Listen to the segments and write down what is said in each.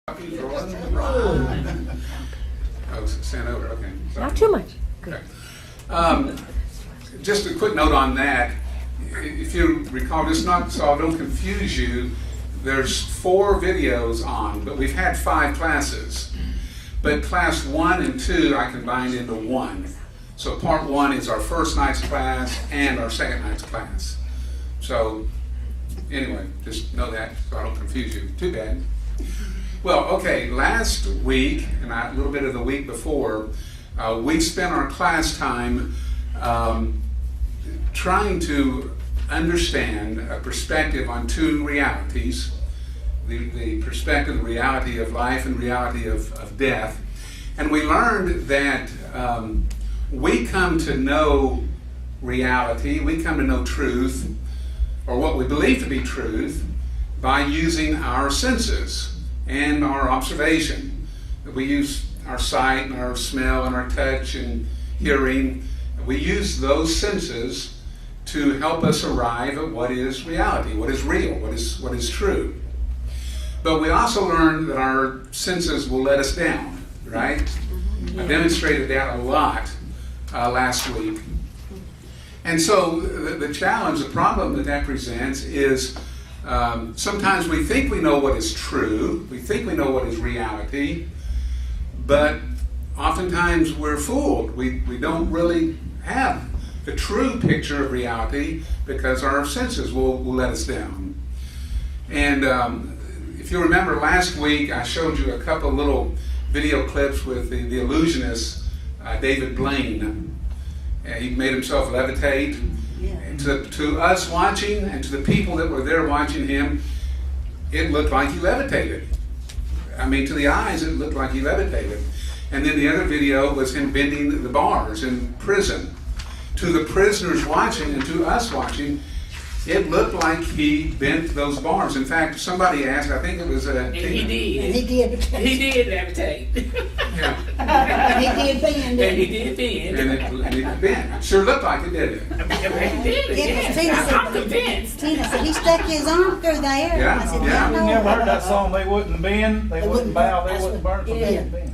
Oh, stand over, okay. Sorry. Not too much. Okay. Just a quick note on that. If you recall, just not so I don't confuse you, there's 4 videos on, but we've had 5 classes. But class 1 and 2 I combined into one. So part 1 is our first night's class and our second night's class. So anyway, just know that so I don't confuse you. Too bad. Well, okay, last week, and a little bit of the week before, we spent our class time trying to understand a perspective on 2 realities, the perspective, the reality of life and reality of death. And we learned that we come to know reality, we come to know truth, or what we believe to be truth, by using our senses and our observation. We use our sight and our smell and our touch and hearing. We use those senses to help us arrive at what is reality, what is real, what is true. But we also learned that our senses will let us down, right? Mm-hmm. I demonstrated that a lot last week. And so the challenge, the problem that presents is sometimes we think we know what is true, we think we know what is reality, but oftentimes we're fooled. We don't really have the true picture of reality because our senses will let us down. And if you remember last week, I showed you a couple little video clips with the illusionist, David Blaine. He made himself levitate. And to us watching and to the people that were there watching him, it looked like he levitated. I mean, to the eyes, it looked like he levitated. And then the other video was him bending the bars in prison. To the prisoners watching and to us watching, it looked like he bent those bars. In fact, somebody asked, I think it was He did. He did. He did levitate. Yeah. He did bend. And he did bend. And it bent. It sure looked like it, didn't it? He did. Yeah, Tina said, I'm convinced. Tina said he stuck his arm through there. Yeah, I said, yeah. no. You never heard that song, they wouldn't bend, they wouldn't bow, they wouldn't burn from being bent.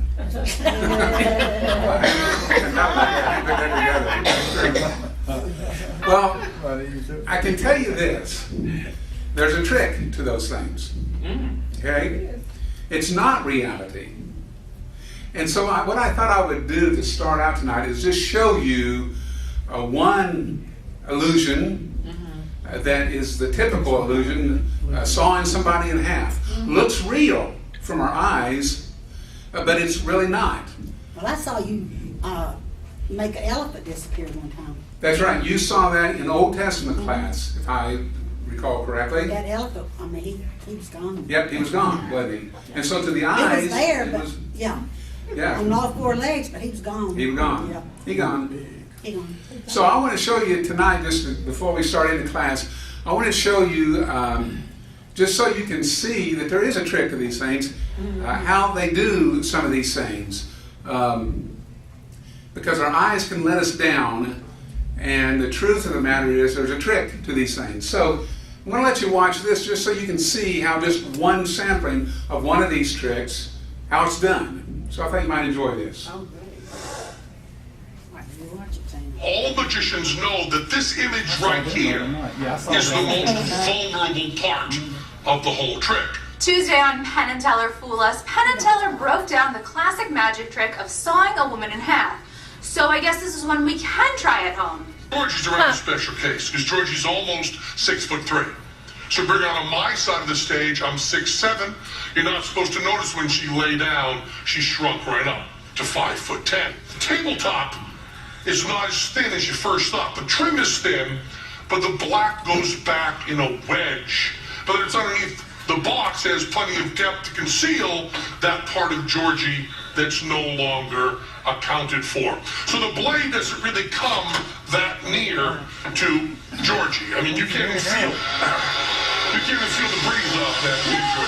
Well, I can tell you this. There's a trick to those things. Okay? It's not reality. And so what I thought I would do to start out tonight is just show you one illusion that is the typical illusion, sawing somebody in half. Looks real from our eyes, but it's really not. Well, I saw you make an elephant disappear one time. That's right. You saw that in Old Testament class, if I recall correctly. That elephant, I mean, he was gone. Yep, he was gone, wasn't he? And so to the eyes, He was there, it but was- yeah, yeah, on all 4 legs, but he was gone. he was gone. Yeah, He gone. he gone. So I want to show you tonight, just before we start into class, I want to show you, just so you can see that there is a trick to these things, how they do some of these things. Because our eyes can let us down, and the truth of the matter is there's a trick to these things. So I'm going to let you watch this just so you can see how just one sampling of one of these tricks, how it's done. So I think you might enjoy this. Oh, great. Why did you watch it, Tina? All magicians know that this image right here is the most vulnerable part of the whole trick. Tuesday on Penn and Teller Fool Us, Penn and Teller broke down the classic magic trick of sawing a woman in half. So I guess this is one we can try at home. Georgie's a rather special case because Georgie's almost 6'3". So bring out on my side of the stage, I'm 6'7". You're not supposed to notice when she lay down, she shrunk right up to 5'10". The tabletop is not as thin as you first thought. The trim is thin, but the black goes back in a wedge. But it's underneath the box has plenty of depth to conceal that part of Georgie that's no longer accounted for. So the blade doesn't really come that near to Georgie. I mean, you can't even feel the breeze off that picture.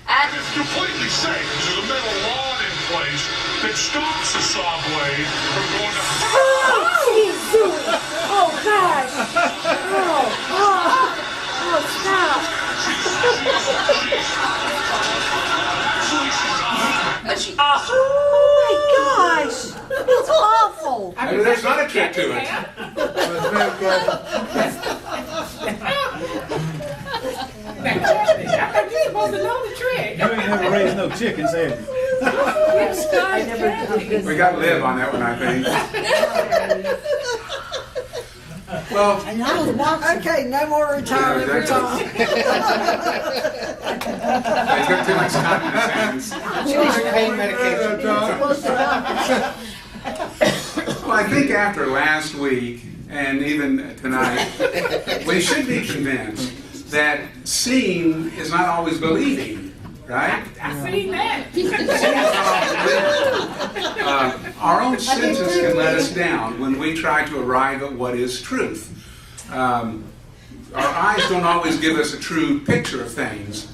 And it's completely safe. There's a metal rod in place that stops the saw blade from going to... Oh, gosh. Oh, stop. She's but she. Oh my gosh, it's awful. Maybe there's not a trick to it. I thought you were supposed to know the trick. You ain't never raised no chickens, have you? We got Liv on that one, I think. Well, And I was watching. Okay, no more retirement for Tom. he's got too much time in his hands. Pain medication. Well, I think after last week and even tonight, we should be convinced that seeing is not always believing, right? I seen that. Our own senses can let us down when we try to arrive at what is truth. Our eyes don't always give us a true picture of things.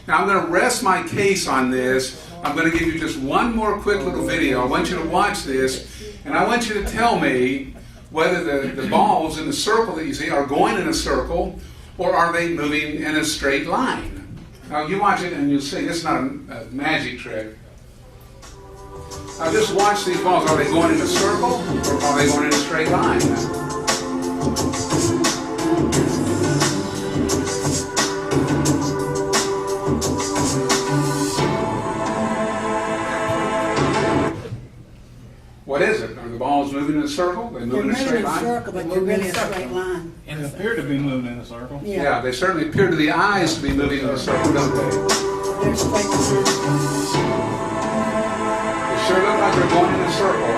Now, I'm going to rest my case on this. I'm going to give you just one more quick little video. I want you to watch this, and I want you to tell me whether the balls in the circle that you see are going in a circle or are they moving in a straight line. Now, you watch it and you'll see this is not a magic trick. Now, just watch these balls. Are they going in a circle or are they going in a straight line? What is it? Are the balls moving in a circle? They They're moving in a moving straight in a line? circle, but they're in a straight line. They appear to be moving in a circle. Yeah, they certainly appear to the eyes to be moving in a circle, don't they? They're straight line. They sure look like they're going in a circle.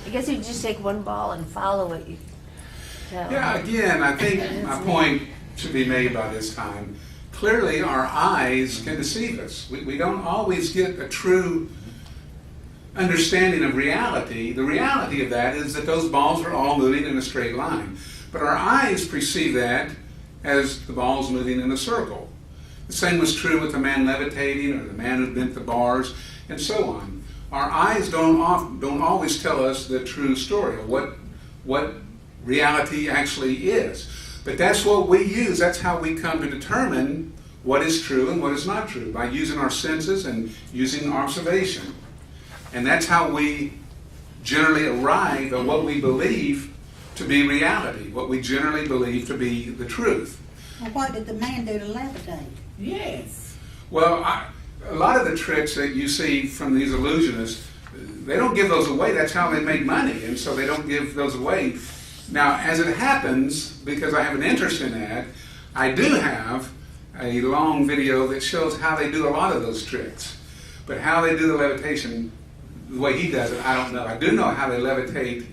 I guess you just take one ball and follow it. Yeah, again, I think my point should be made by this time. Clearly, our eyes can deceive us. We don't always get a true understanding of reality. The reality of that is that those balls are all moving in a straight line. But our eyes perceive that as the balls moving in a circle. The same was true with the man levitating or the man who bent the bars and so on. Our eyes don't always tell us the true story of what reality actually is. But that's what we use. That's how we come to determine what is true and what is not true, by using our senses and using observation. And that's how we generally arrive at what we believe to be reality, what we generally believe to be the truth. Well, what did the man do to levitate? Yes. Well, a lot of the tricks that you see from these illusionists, they don't give those away. That's how they make money, and so they don't give those away. Now, as it happens, because I have an interest in that, I do have a long video that shows how they do a lot of those tricks. But how they do the levitation, the way he does it, I don't know. I do know how they levitate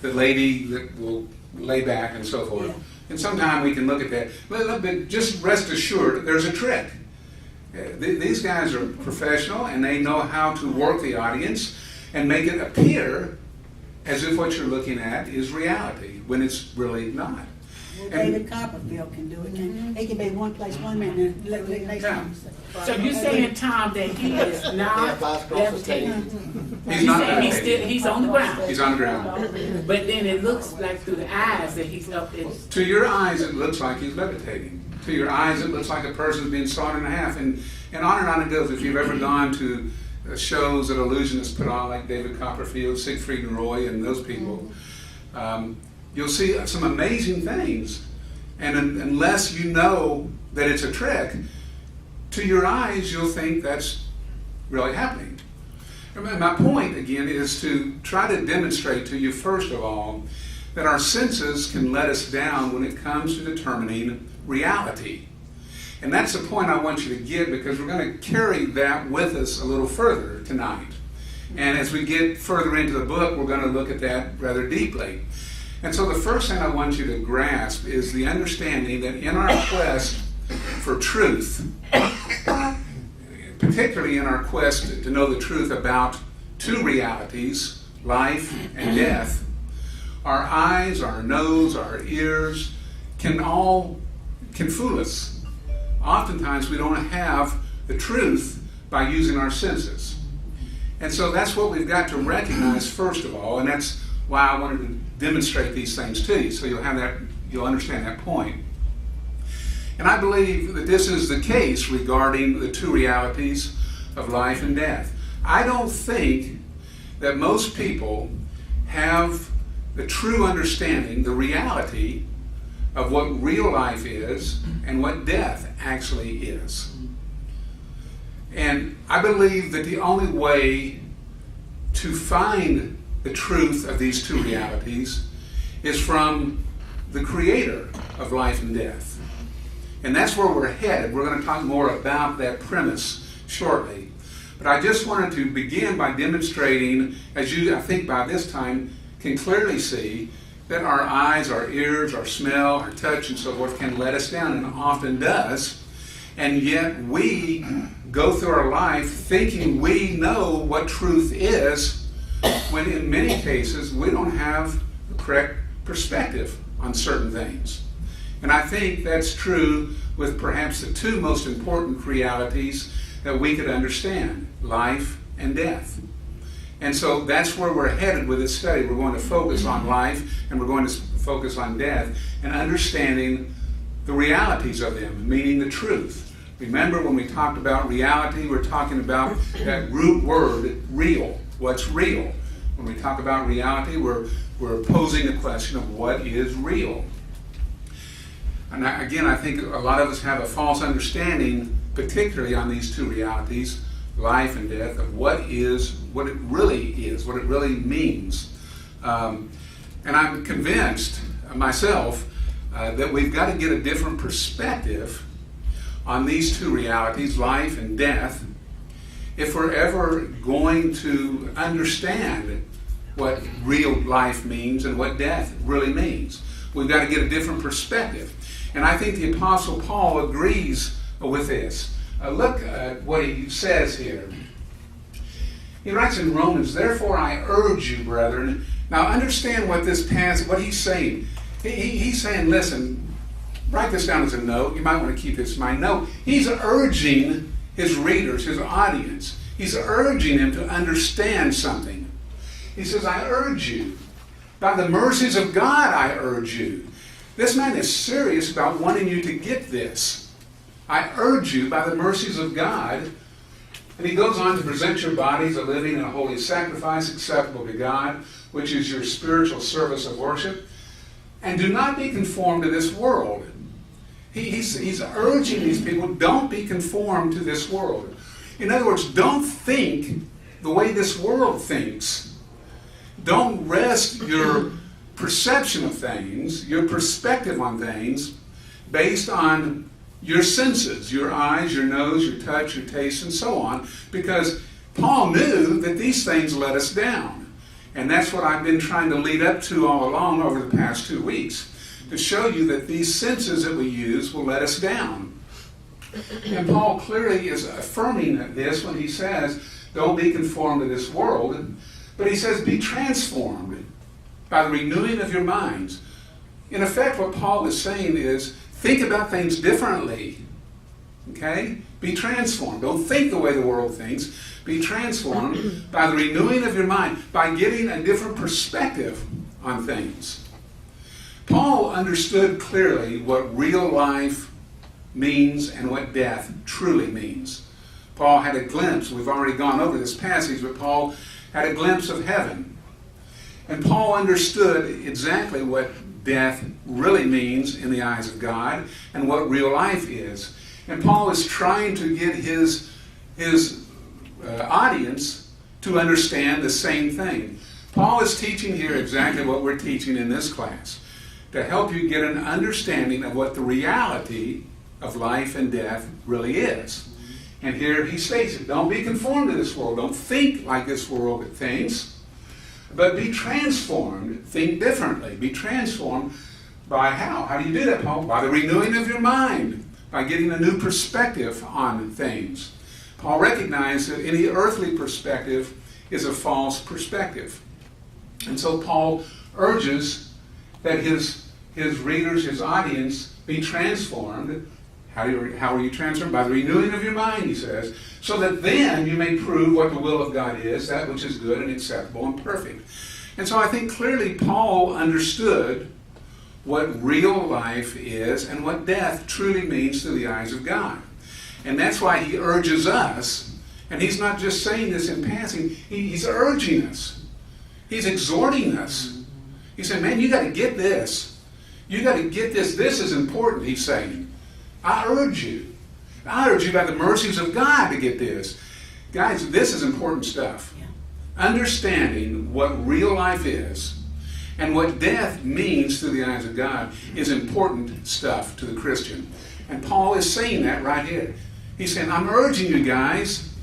the lady that will lay back and so forth. Yeah. And sometime we can look at that. But just rest assured, there's a trick. These guys are professional, and they know how to work the audience and make it appear as if what you're looking at is reality, when it's really not. Well, And- David Copperfield can do it. He can be one place one minute and next time. So you're saying, Tom, that he is not levitating? He's You not saying levitating. he's on the ground? He's on the ground. But then it looks like through the eyes that he's up in. To your eyes, it looks like he's levitating. To your eyes, it looks like a person's being sawed in half. And on it goes. If you've ever gone to shows that illusionists put on, like David Copperfield, Siegfried and Roy, and those people, you'll see some amazing things. And unless you know that it's a trick, to your eyes, you'll think that's really happening. And my point, again, is to try to demonstrate to you, first of all, that our senses can let us down when it comes to determining reality. And that's the point I want you to get, because we're going to carry that with us a little further tonight. And as we get further into the book, we're going to look at that rather deeply. And so the first thing I want you to grasp is the understanding that in our quest for truth, particularly in our quest to know the truth about two realities, life and death, our eyes, our nose, our ears can fool us. Oftentimes we don't have the truth by using our senses. And so that's what we've got to recognize first of all, and that's why I wanted to demonstrate these things to you, so you'll understand that point. And I believe that this is the case regarding the two realities of life and death. I don't think that most people have the true understanding, the reality of what real life is and what death actually is. And I believe that the only way to find the truth of these two realities is from the creator of life and death. And that's where we're headed. We're going to talk more about that premise shortly. But I just wanted to begin by demonstrating, as you, I think by this time, can clearly see, that our eyes, our ears, our smell, our touch, and so forth can let us down, and often does. And yet we go through our life thinking we know what truth is, when in many cases we don't have the correct perspective on certain things. And I think that's true with perhaps the two most important realities that we could understand, life and death. And so that's where we're headed with this study. We're going to focus on life and we're going to focus on death and understanding the realities of them, meaning the truth. Remember when we talked about reality, we're talking about that root word, real. What's real? When we talk about reality, we're posing the question of what is real. And I think a lot of us have a false understanding, particularly on these two realities, life and death, of what it really is, what it really means. And I'm convinced myself that we've got to get a different perspective on these two realities, life and death, if we're ever going to understand what real life means and what death really means. We've got to get a different perspective. And I think the Apostle Paul agrees with this. Look at what he says here. He writes in Romans, "Therefore I urge you, brethren." Now understand what this passage, what he's saying. He's saying, listen, write this down as a note. You might want to keep this in mind. No, he's urging his readers, his audience. He's urging them to understand something. He says, I urge you. By the mercies of God, I urge you. This man is serious about wanting you to get this. I urge you by the mercies of God. And he goes on to present your bodies a living and a holy sacrifice acceptable to God, which is your spiritual service of worship. And do not be conformed to this world. He's urging these people, don't be conformed to this world. In other words, don't think the way this world thinks. Don't rest your perception of things, your perspective on things, based on your senses, your eyes, your nose, your touch, your taste, and so on, because Paul knew that these things let us down. And that's what I've been trying to lead up to all along over the past 2 weeks, to show you that these senses that we use will let us down. And Paul clearly is affirming this when he says, don't be conformed to this world, but he says, be transformed by the renewing of your minds. in effect, what Paul is saying is, think about things differently. Okay? Be transformed. Don't think the way the world thinks. Be transformed by the renewing of your mind, by getting a different perspective on things. Paul understood clearly what real life means and what death truly means. Paul had a glimpse. We've already gone over this passage, but Paul had a glimpse of heaven. And Paul understood exactly what death really means in the eyes of God and what real life is. And Paul is trying to get his audience to understand the same thing. Paul is teaching here exactly what we're teaching in this class, to help you get an understanding of what the reality of life and death really is. And here he states it. Don't be conformed to this world. Don't think like this world thinks, but be transformed. Think differently. Be transformed by how? How do you do that, Paul? By the renewing of your mind, by getting a new perspective on things. Paul recognized that any earthly perspective is a false perspective. And so Paul urges that his readers, his audience, be transformed. How are you transformed? By the renewing of your mind, he says, so that then you may prove what the will of God is, that which is good and acceptable and perfect. And so I think clearly Paul understood what real life is and what death truly means to the eyes of God. And that's why he urges us, and he's not just saying this in passing, he's urging us. He's exhorting us. He said, man, you got to get this. You got to get this. This is important, he's saying. I urge you by the mercies of God to get this. Guys, this is important stuff. Yeah. Understanding what real life is and what death means through the eyes of God is important stuff to the Christian. And Paul is saying that right here. He's saying, I'm urging you guys,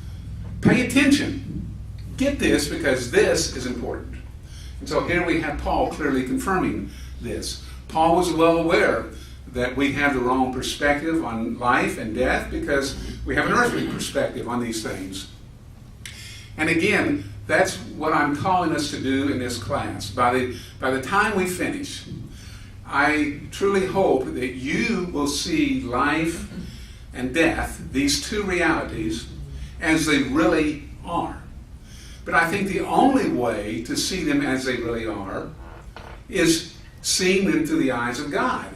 pay attention. Get this because this is important. And so here we have Paul clearly confirming this. Paul was well aware that we have the wrong perspective on life and death because we have an earthly perspective on these things. And again, that's what I'm calling us to do in this class. By the time we finish, I truly hope that you will see life and death, these two realities, as they really are. But I think the only way to see them as they really are is seeing them through the eyes of God.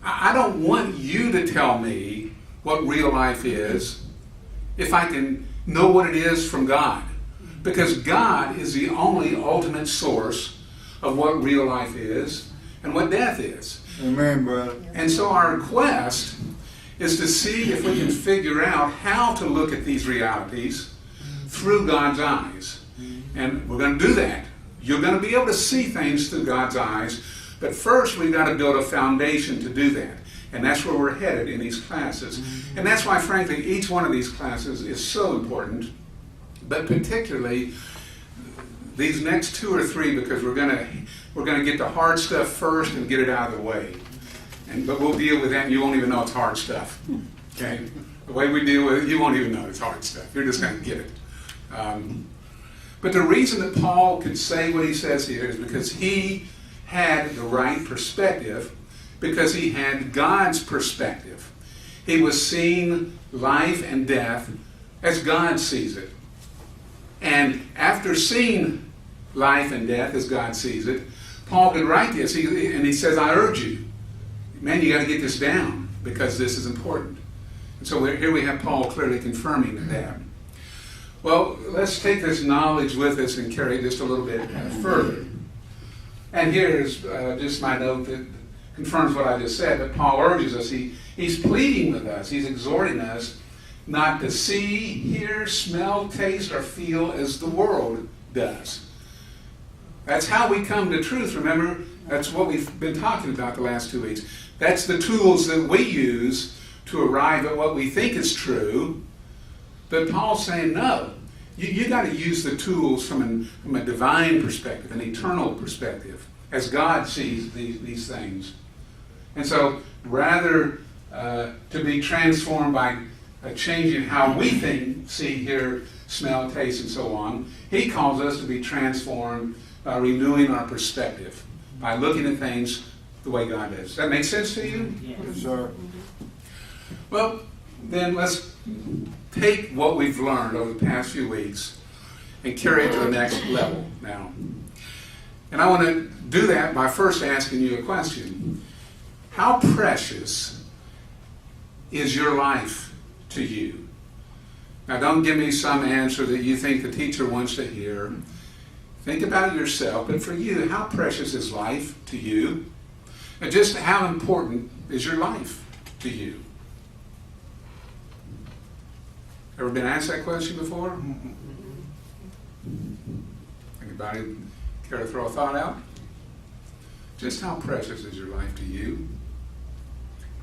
I don't want you to tell me what real life is if I can know what it is from God. Because God is the only ultimate source of what real life is and what death is. Amen, brother. And so our quest is to see if we can figure out how to look at these realities through God's eyes. And we're going to do that. You're going to be able to see things through God's eyes. But first, we've got to build a foundation to do that. And that's where we're headed in these classes. And that's why, frankly, each one of these classes is so important. But particularly, these next two or three, because we're going to get the hard stuff first and get it out of the way. But we'll deal with that, and you won't even know it's hard stuff. Okay? The way we deal with it, you won't even know it's hard stuff. You're just going to get it. But the reason that Paul could say what he says here is because he had the right perspective, because he had God's perspective. He was seeing life and death as God sees it. And after seeing life and death as God sees it, Paul could write this, and he says, I urge you, man, you got to get this down, because this is important. And so here we have Paul clearly confirming that. Well, let's take this knowledge with us and carry it just a little bit further. And here's just my note that confirms what I just said, but Paul urges us, he's pleading with us, he's exhorting us not to see, hear, smell, taste, or feel as the world does. That's how we come to truth, remember? That's what we've been talking about the last 2 weeks. That's the tools that we use to arrive at what we think is true. But Paul's saying, no, you got to use the tools from a divine perspective, an eternal perspective, as God sees these things. And so rather to be transformed by a change in how we think, see, hear, smell, taste, and so on, he calls us to be transformed by renewing our perspective, by looking at things the way God is. Does that make sense to you? Yes, sir. Well, then let's take what we've learned over the past few weeks and carry it to the next level now. And I want to do that by first asking you a question. How precious is your life to you? Now, don't give me some answer that you think the teacher wants to hear. Think about it yourself. But for you, how precious is life to you? And just how important is your life to you? Ever been asked that question before? Anybody care to throw a thought out? Just how precious is your life to you?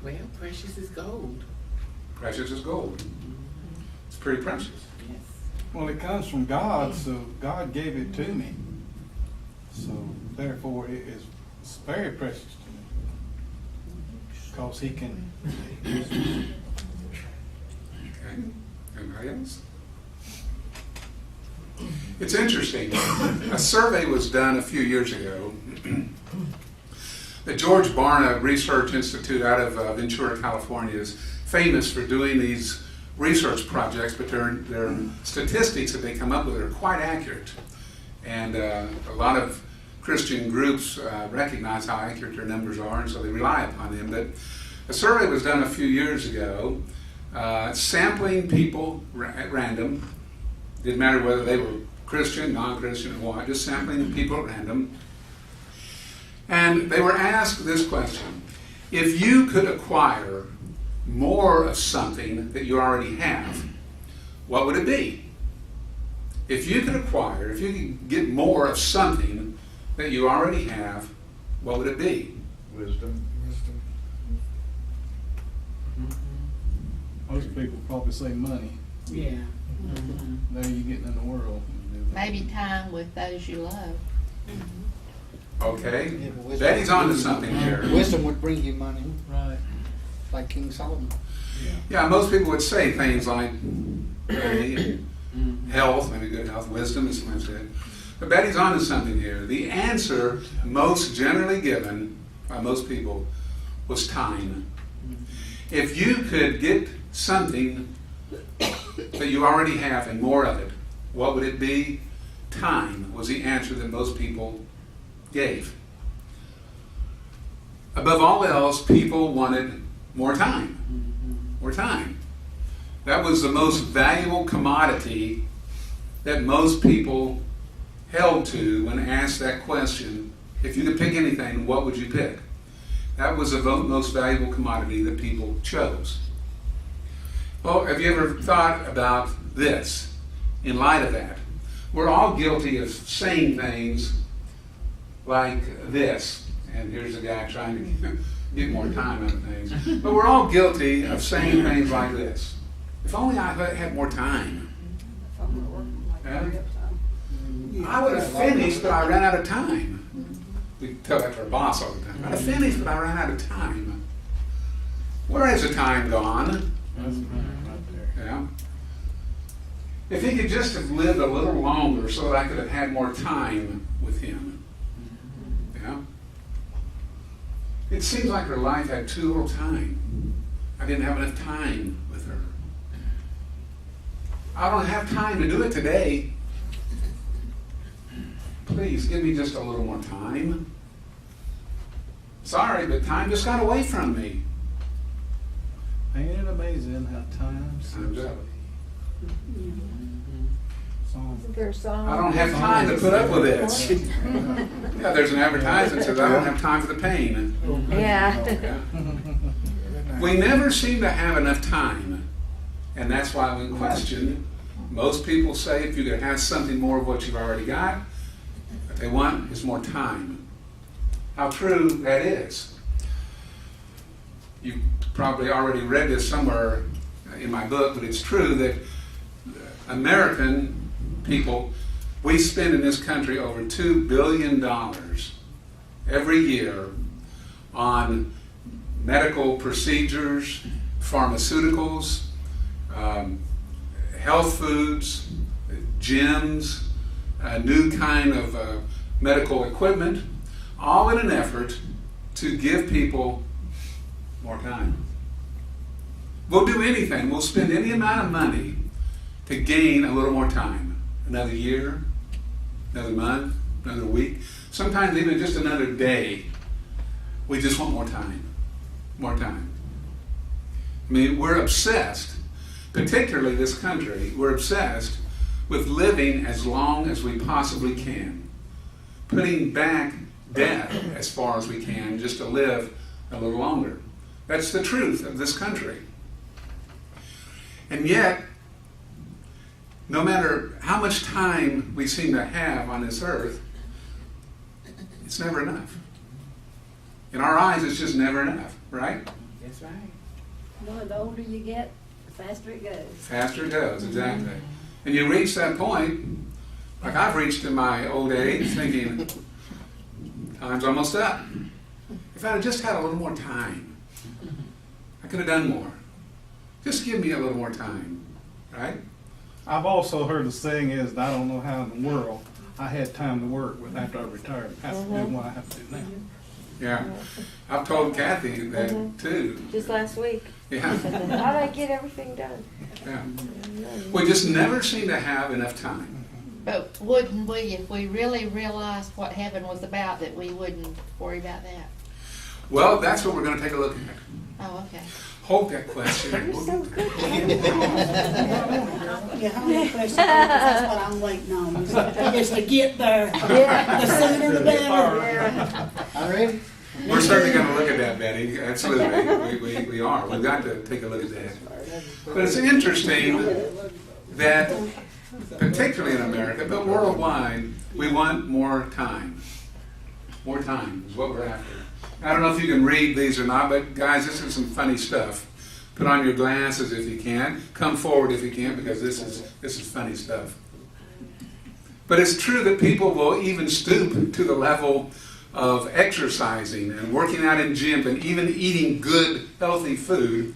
Well, precious is gold. Precious as gold. It's pretty precious. Yes. Well, it comes from God, so God gave it to me. So therefore, it's very precious to me. Because He can. Okay. Anybody else? It's interesting. A survey was done a few years ago. The George Barna Research Institute out of Ventura, California is famous for doing these research projects, but their statistics that they come up with are quite accurate. And a lot of Christian groups recognize how accurate their numbers are, and so they rely upon them. But a survey was done a few years ago, sampling people at random. Didn't matter whether they were Christian, non-Christian, or what, just sampling people at random. And they were asked this question: if you could acquire more of something that you already have, what would it be? If you could get more of something that you already have, what would it be? Wisdom. Most people probably say money. Yeah. There you getting in the world. Maybe time with those you love. Okay, Yeah, but wisdom- Betty's onto something here. Wisdom would bring you money, Right. like King Solomon. Yeah, most people would say things like money, health, maybe good health, wisdom, as someone said. But Betty's onto something here. The answer most generally given by most people was time. If you could get something that you already have and more of it, what would it be? Time was the answer that most people gave. Above all else, people wanted more time. More time. That was the most valuable commodity that most people held to when asked that question. If you could pick anything, what would you pick? That was the most valuable commodity that people chose. Well, have you ever thought about this in light of that? We're all guilty of saying things like this. And here's a guy trying to get more time out of things. But we're all guilty of saying things like this. If only I had more time. Yeah? I would have finished, but I ran out of time. We tell that to our boss all the time. I'd have finished, but I ran out of time. Where has the time gone? That's right there. Yeah. If he could just have lived a little longer so that I could have had more time with him. Yeah. It seems like her life had too little time. I didn't have enough time with her. I don't have time to do it today. Please give me just a little more time. Sorry, but time just got away from me. Ain't it amazing how time Time's up. There's song. I don't have time to put up with this. Yeah, there's an advertisement that says I don't have time for the pain. Yeah. Yeah. We never seem to have enough time. And that's why when questioned, most people say if you could have something more of what you've already got, what they want is more time. How true that is. You probably already read this somewhere in my book, but it's true that American people, we spend in this country over $2 billion every year on medical procedures, pharmaceuticals, health foods, gyms, a new kind of medical equipment, all in an effort to give people more time. We'll do anything. We'll spend any amount of money to gain a little more time. Another year, another month, another week, sometimes even just another day. We just want more time. More time. I mean, we're obsessed, particularly this country, we're obsessed with living as long as we possibly can. Putting back death as far as we can just to live a little longer. That's the truth of this country. And yet, no matter how much time we seem to have on this earth, it's never enough. In our eyes, it's just never enough, right? That's right. No, the older you get, the faster it goes. Faster it goes, exactly. And you reach that point, like I've reached in my old age, thinking, time's almost up. If I had just had a little more time, I could have done more. Just give me a little more time, right? I've also heard the saying is, and I don't know how in the world I had time to work with after I retired. I have to do what I have to do now. Yeah. I've told Kathy that too. Just last week. Yeah. How did I get everything done? Yeah. We just never seem to have enough time. But wouldn't we, if we really realized what heaven was about, that we wouldn't worry about that? Well, that's what we're going to take a look at. Oh, okay. Hold that question. You're so good. Yeah, how many questions? That's what I'm waiting on, is to get there. The sooner the better. All ready? We're certainly going to look at that, Betty. Absolutely. We are. We've got to take a look at that. But it's interesting that, particularly in America, but worldwide, we want more time. More time is what we're after. I don't know if you can read these or not, but guys, this is some funny stuff. Put on your glasses if you can. Come forward if you can, because this is funny stuff. But it's true that people will even stoop to the level of exercising and working out in gym and even eating good, healthy food,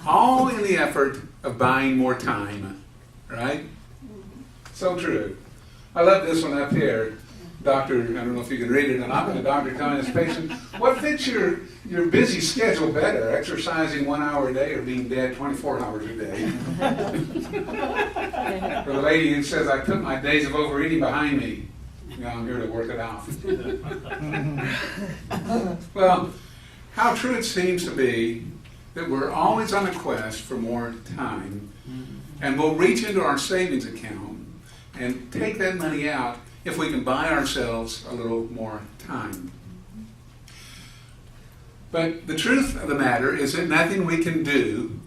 all in the effort of buying more time, right? So true. I love this one up here. Doctor, I don't know if you can read it or not, but the doctor telling his patient, what fits your busy schedule better, exercising 1 hour a day or being dead 24 hours a day? For the lady who says, I put my days of overeating behind me. Now I'm here to work it out. Well, how true it seems to be that we're always on a quest for more time, and we'll reach into our savings account and take that money out if we can buy ourselves a little more time. But the truth of the matter is that nothing we can do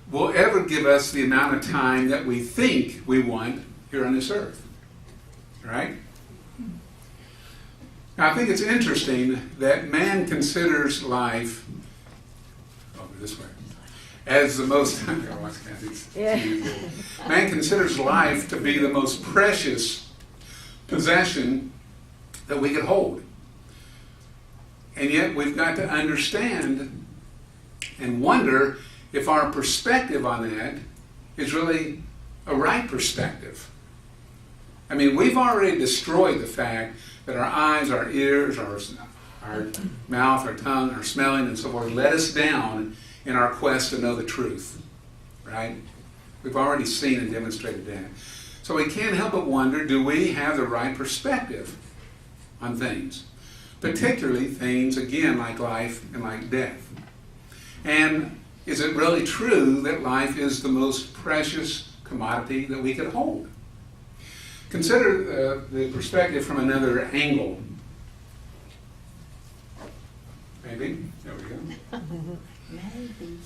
will ever give us the amount of time that we think we want here on this earth. Right? Now, I think it's interesting that man considers life, this way, as the most, man considers life to be the most precious possession that we could hold. And yet we've got to understand and wonder if our perspective on that is really a right perspective. I mean, we've already destroyed the fact that our eyes, our ears, our mouth, our tongue, our smelling, and so forth let us down in our quest to know the truth. Right? We've already seen and demonstrated that. So we can't help but wonder, do we have the right perspective on things? Particularly things, again, like life and like death. And is it really true that life is the most precious commodity that we could hold? Consider the perspective from another angle. Maybe? There we go. Maybe.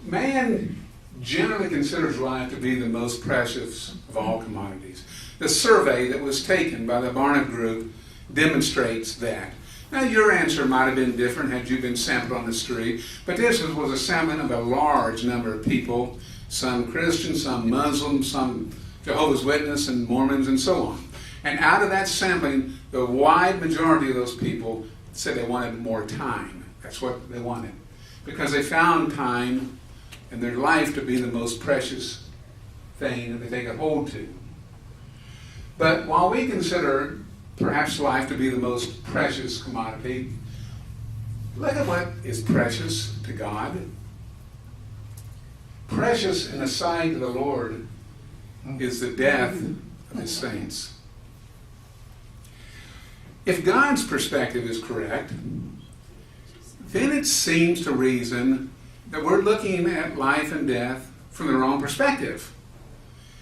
Man generally considers life to be the most precious of all commodities. The survey that was taken by the Barna Group demonstrates that. Now, your answer might have been different had you been sampled on the street, but this was a sampling of a large number of people, some Christians, some Muslims, some Jehovah's Witnesses and Mormons, and so on. And out of that sampling, the wide majority of those people said they wanted more time. That's what they wanted. Because they found time in their life to be the most precious thing that they could hold to. But while we consider perhaps life to be the most precious commodity. Look at what is precious to God. Precious in the sight of the Lord is the death of his saints. If God's perspective is correct, then it seems to reason that we're looking at life and death from the wrong perspective.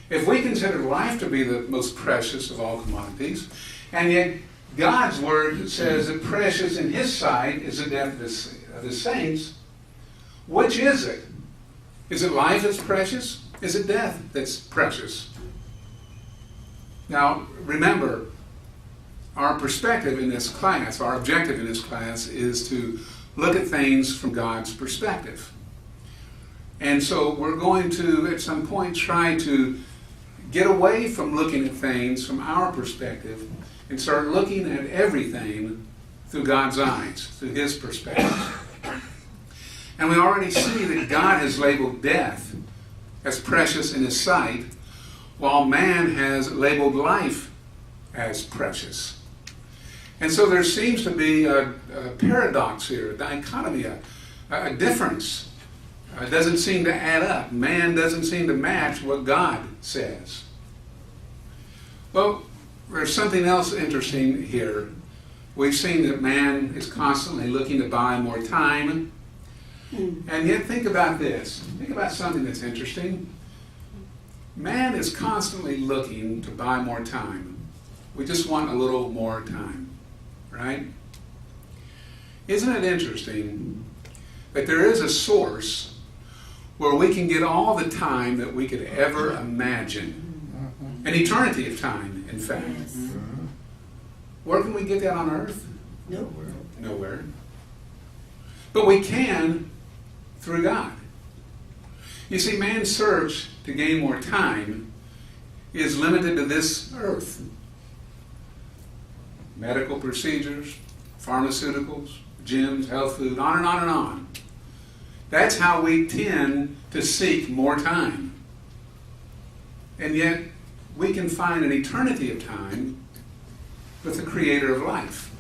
If we consider life to be the most precious of all commodities, and yet God's word says that precious in his sight is the death of his saints, which is it? Is it life that's precious? Is it death that's precious? Now, remember, our perspective in this class, our objective in this class, is to look at things from God's perspective. And so we're going to, at some point, try to get away from looking at things from our perspective and start looking at everything through God's eyes, through his perspective. And we already see that God has labeled death as precious in his sight, while man has labeled life as precious. And so there seems to be a paradox here, a dichotomy, a difference. It doesn't seem to add up. Man doesn't seem to match what God says. Well, there's something else interesting here. We've seen that man is constantly looking to buy more time. And yet think about this. Think about something that's interesting. Man is constantly looking to buy more time. We just want a little more time, right? Isn't it interesting that there is a source where we can get all the time that we could ever imagine? An eternity of time, in fact. Where can we get that on earth? Nowhere. Nowhere. But we can through God. You see, man's search to gain more time is limited to this earth. Medical procedures, pharmaceuticals, gyms, health food, on and on and on. That's how we tend to seek more time. And yet, we can find an eternity of time with the creator of life.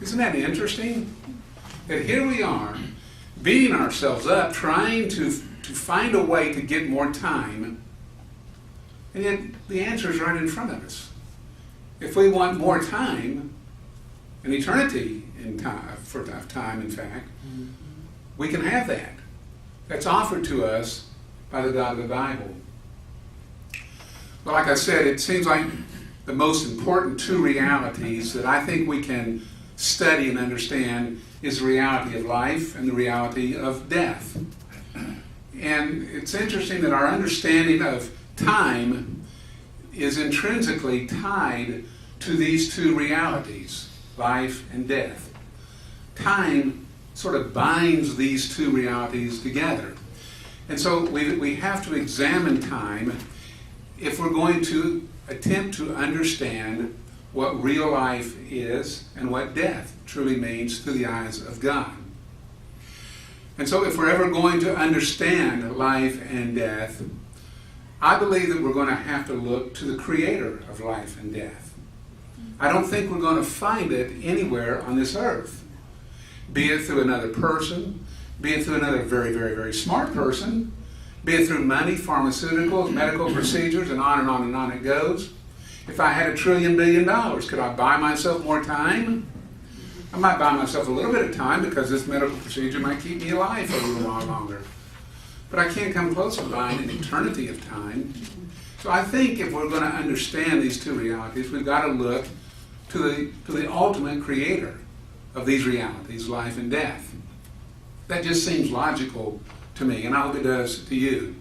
Isn't that interesting? That here we are, beating ourselves up, trying to find a way to get more time, and yet the answer is right in front of us. If we want more time, an eternity in time, for time, in fact, we can have that. That's offered to us by the God of the Bible. Well, like I said, it seems like the most important two realities that I think we can study and understand is the reality of life and the reality of death. And it's interesting that our understanding of time is intrinsically tied to these two realities, life and death. Time sort of binds these two realities together. And so we have to examine time if we're going to attempt to understand what real life is and what death truly means through the eyes of God. And so if we're ever going to understand life and death, I believe that we're going to have to look to the creator of life and death. I don't think we're going to find it anywhere on this earth. Be it through another person, be it through another very, very, very smart person, be it through money, pharmaceuticals, medical procedures, and on and on and on it goes. If I had $1 trillion billion, could I buy myself more time? I might buy myself a little bit of time because this medical procedure might keep me alive for a little while longer. But I can't come close to buying an eternity of time. So I think if we're going to understand these two realities, we've got to look to the ultimate creator of these realities, life and death. That just seems logical to me, and I hope it does to you.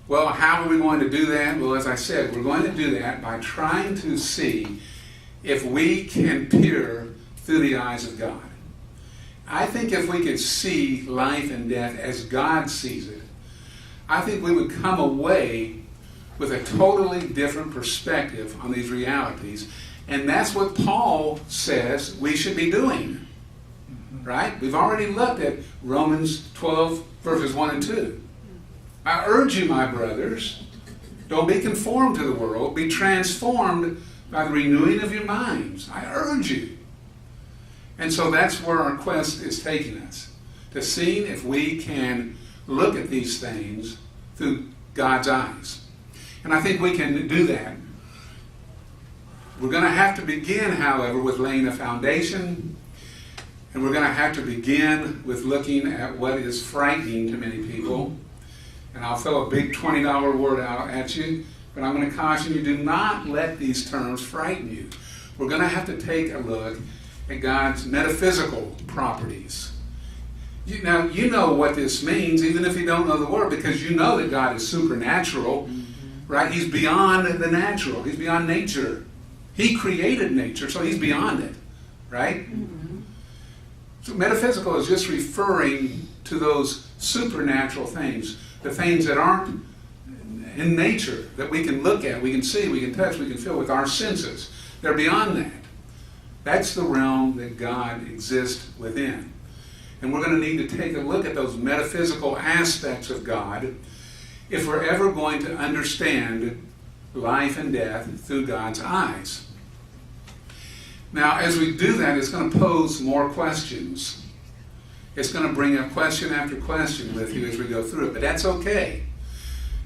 Well, how are we going to do that? Well, as I said, we're going to do that by trying to see if we can peer through the eyes of God. I think if we could see life and death as God sees it, I think we would come away with a totally different perspective on these realities. And that's what Paul says we should be doing. Right? We've already looked at Romans 12, verses 1 and 2. I urge you, my brothers, don't be conformed to the world, be transformed by the renewing of your minds. I urge you. And so that's where our quest is taking us, to see if we can look at these things through God's eyes. And I think we can do that. We're going to have to begin, however, with laying a foundation, and we're going to have to begin with looking at what is frightening to many people. And I'll throw a big $20 word out at you, but I'm going to caution you, do not let these terms frighten you. We're going to have to take a look at God's metaphysical properties. Now, you know what this means, even if you don't know the word, because you know that God is supernatural, right? He's beyond the natural. He's beyond nature. He created nature, so he's beyond it, right? So metaphysical is just referring to those supernatural things, the things that aren't in nature, that we can look at, we can see, we can touch, we can feel with our senses. They're beyond that. That's the realm that God exists within. And we're going to need to take a look at those metaphysical aspects of God if we're ever going to understand life and death through God's eyes. Now, as we do that, it's going to pose more questions. It's going to bring up question after question with you as we go through it, but that's okay.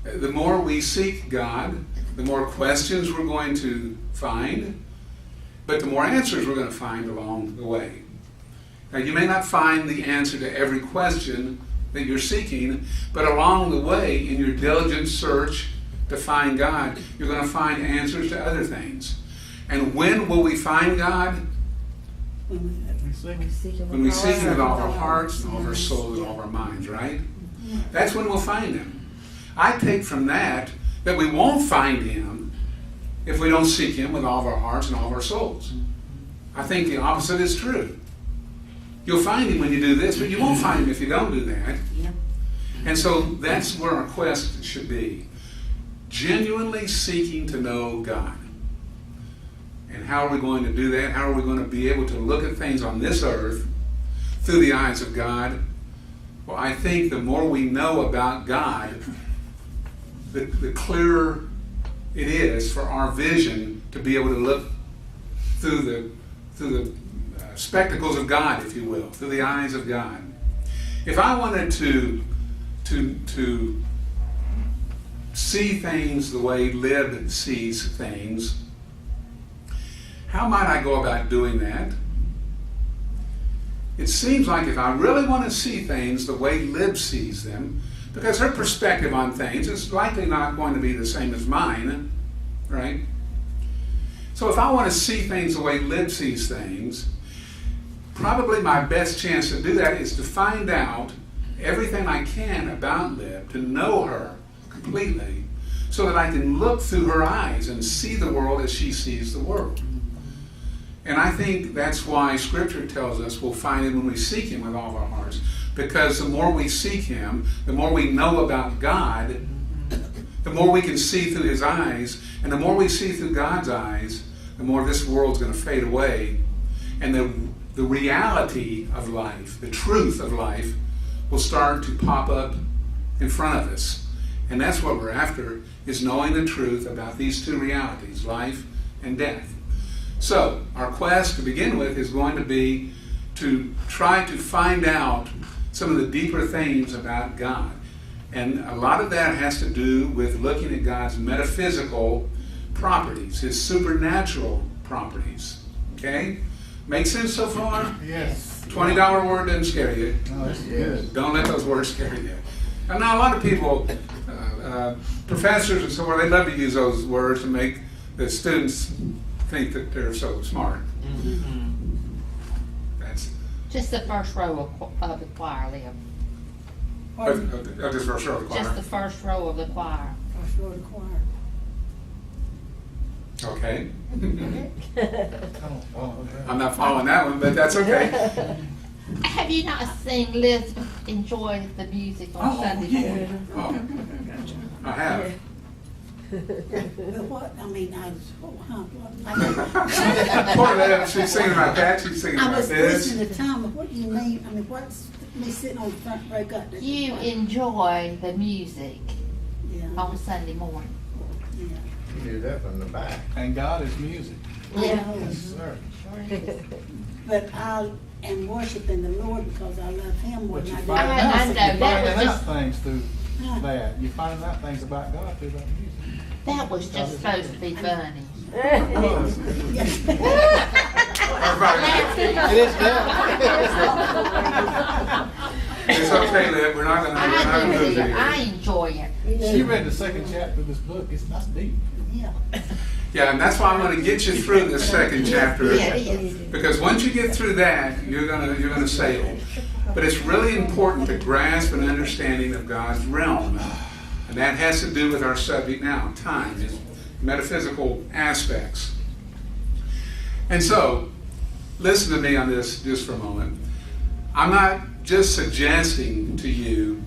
The more we seek God, the more questions we're going to find, but the more answers we're going to find along the way. Now, you may not find the answer to every question that you're seeking, but along the way, in your diligent search to find God, you're going to find answers to other things. And when will we find God? When we seek Him with all of our hearts, and all of our souls, and all of our minds, right? That's when we'll find Him. I take from that we won't find Him if we don't seek Him with all of our hearts and all of our souls. I think the opposite is true. You'll find Him when you do this, but you won't find Him if you don't do that. And so that's where our quest should be. Genuinely seeking to know God. And how are we going to do that? How are we going to be able to look at things on this earth through the eyes of God? Well, I think the more we know about God, the clearer it is for our vision to be able to look through the spectacles of God, if you will, through the eyes of God. If I wanted to see things the way Lib sees things, how might I go about doing that? It seems like if I really want to see things the way Lib sees them, because her perspective on things is likely not going to be the same as mine, right? So if I want to see things the way Lib sees things, probably my best chance to do that is to find out everything I can about Lib, to know her completely, so that I can look through her eyes and see the world as she sees the world. And I think that's why Scripture tells us we'll find Him when we seek Him with all of our hearts. Because the more we seek Him, the more we know about God, the more we can see through His eyes. And the more we see through God's eyes, the more this world's going to fade away. And the reality of life, the truth of life, will start to pop up in front of us. And that's what we're after, is knowing the truth about these two realities, life and death. So, our quest to begin with is going to be to try to find out some of the deeper things about God. And a lot of that has to do with looking at God's metaphysical properties, His supernatural properties. Okay? Make sense so far? Yes. $20 word doesn't scare you. No, that's good. Don't let those words scare you. And now a lot of people, professors and so on, they love to use those words to make the students think that they're so smart. That's Just the first row of the choir, Liam. just first row of the choir. Just the first row of the choir. First row of the choir. Okay. Oh, I'm not following that one, but that's okay. Have you not seen Liz enjoy the music on Sunday morning? Oh, I have. But what, I mean, Poor Liv, she's singing about that, she's singing I about was this. listening to Tom, but what do you mean, I mean, what's me sitting on the front row got to? You enjoy the music Yeah, on Sunday morning. yeah. do that from the back. And God is music. Yeah. Yes, sir. But I am worshiping the Lord because I love Him more But than you I find do. I out, know, you're that was finding out just- things through that. You're finding out things about God through that music. That was just supposed to be funny. It was. It is It's okay, Liv. We're not going I to do lose too. you. I enjoy it. She read the second chapter of this book. That's deep. Yeah. Yeah, and that's why I'm going to get you through this second chapter. Yeah, it is. Because once you get through that, you're gonna sail. But it's really important to grasp an understanding of God's realm, and that has to do with our subject now, time, his metaphysical aspects. And so, listen to me on this just for a moment. I'm not just suggesting to you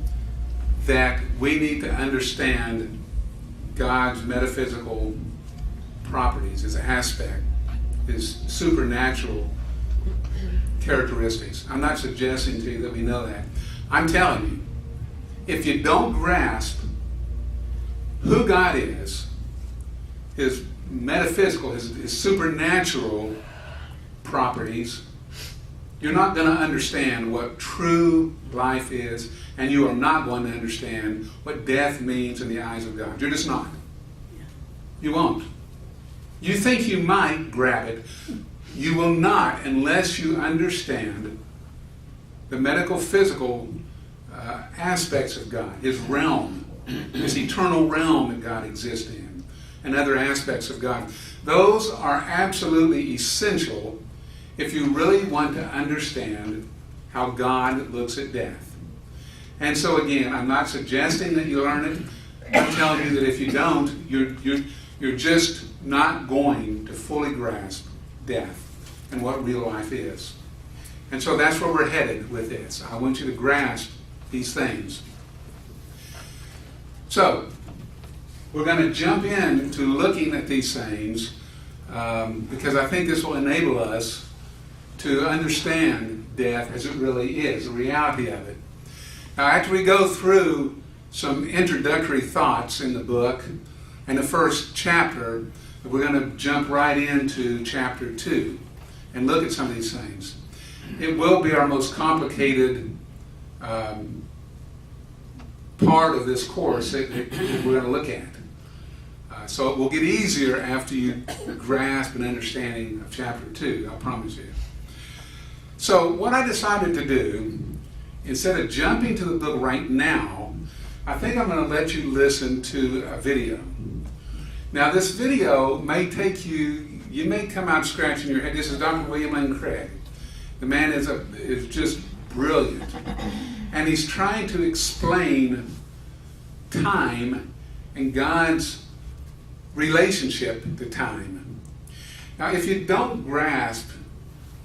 that we need to understand God's metaphysical properties, his aspect, his supernatural characteristics. I'm not suggesting to you that we know that. I'm telling you, if you don't grasp who God is, his metaphysical, his supernatural properties, you're not going to understand what true life is, and you are not going to understand what death means in the eyes of God. You're just not. You won't. You think you might grab it. You will not unless you understand the medical, physical aspects of God, his realm, this eternal realm that God exists in, and other aspects of God. Those are absolutely essential if you really want to understand how God looks at death. And so again, I'm not suggesting that you learn it. I'm telling you that if you don't, you're just not going to fully grasp death and what real life is. And so that's where we're headed with this. I want you to grasp these things. So, we're going to jump into looking at these things because I think this will enable us to understand death as it really is, the reality of it. Now, after we go through some introductory thoughts in the book and the first chapter, we're going to jump right into chapter 2 and look at some of these things. It will be our most complicated part of this course that we're going to look at. So it will get easier after you grasp an understanding of chapter 2, I promise you. So what I decided to do, instead of jumping to the book right now, I think I'm going to let you listen to a video. Now this video may take you may come out scratching your head. This is Dr. William Lane Craig. The man is just brilliant. And he's trying to explain time and God's relationship to time. Now, if you don't grasp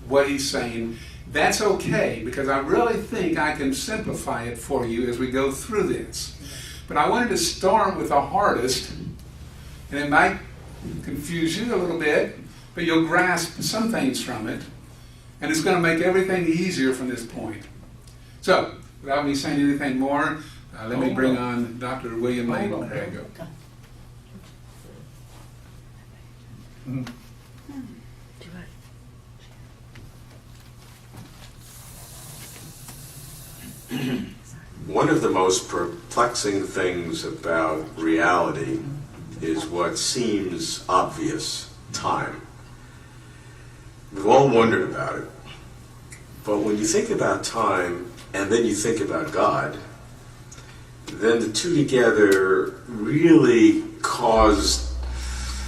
what he's saying, that's okay, because I really think I can simplify it for you as we go through this. But I wanted to start with the hardest, and it might confuse you a little bit, but you'll grasp some things from it, and it's going to make everything easier from this point. So, without me saying anything more, let me bring on Dr. William Lane Craig. One of the most perplexing things about reality is what seems obvious, time. We've all wondered about it. But when you think about time and then you think about God, then the two together really cause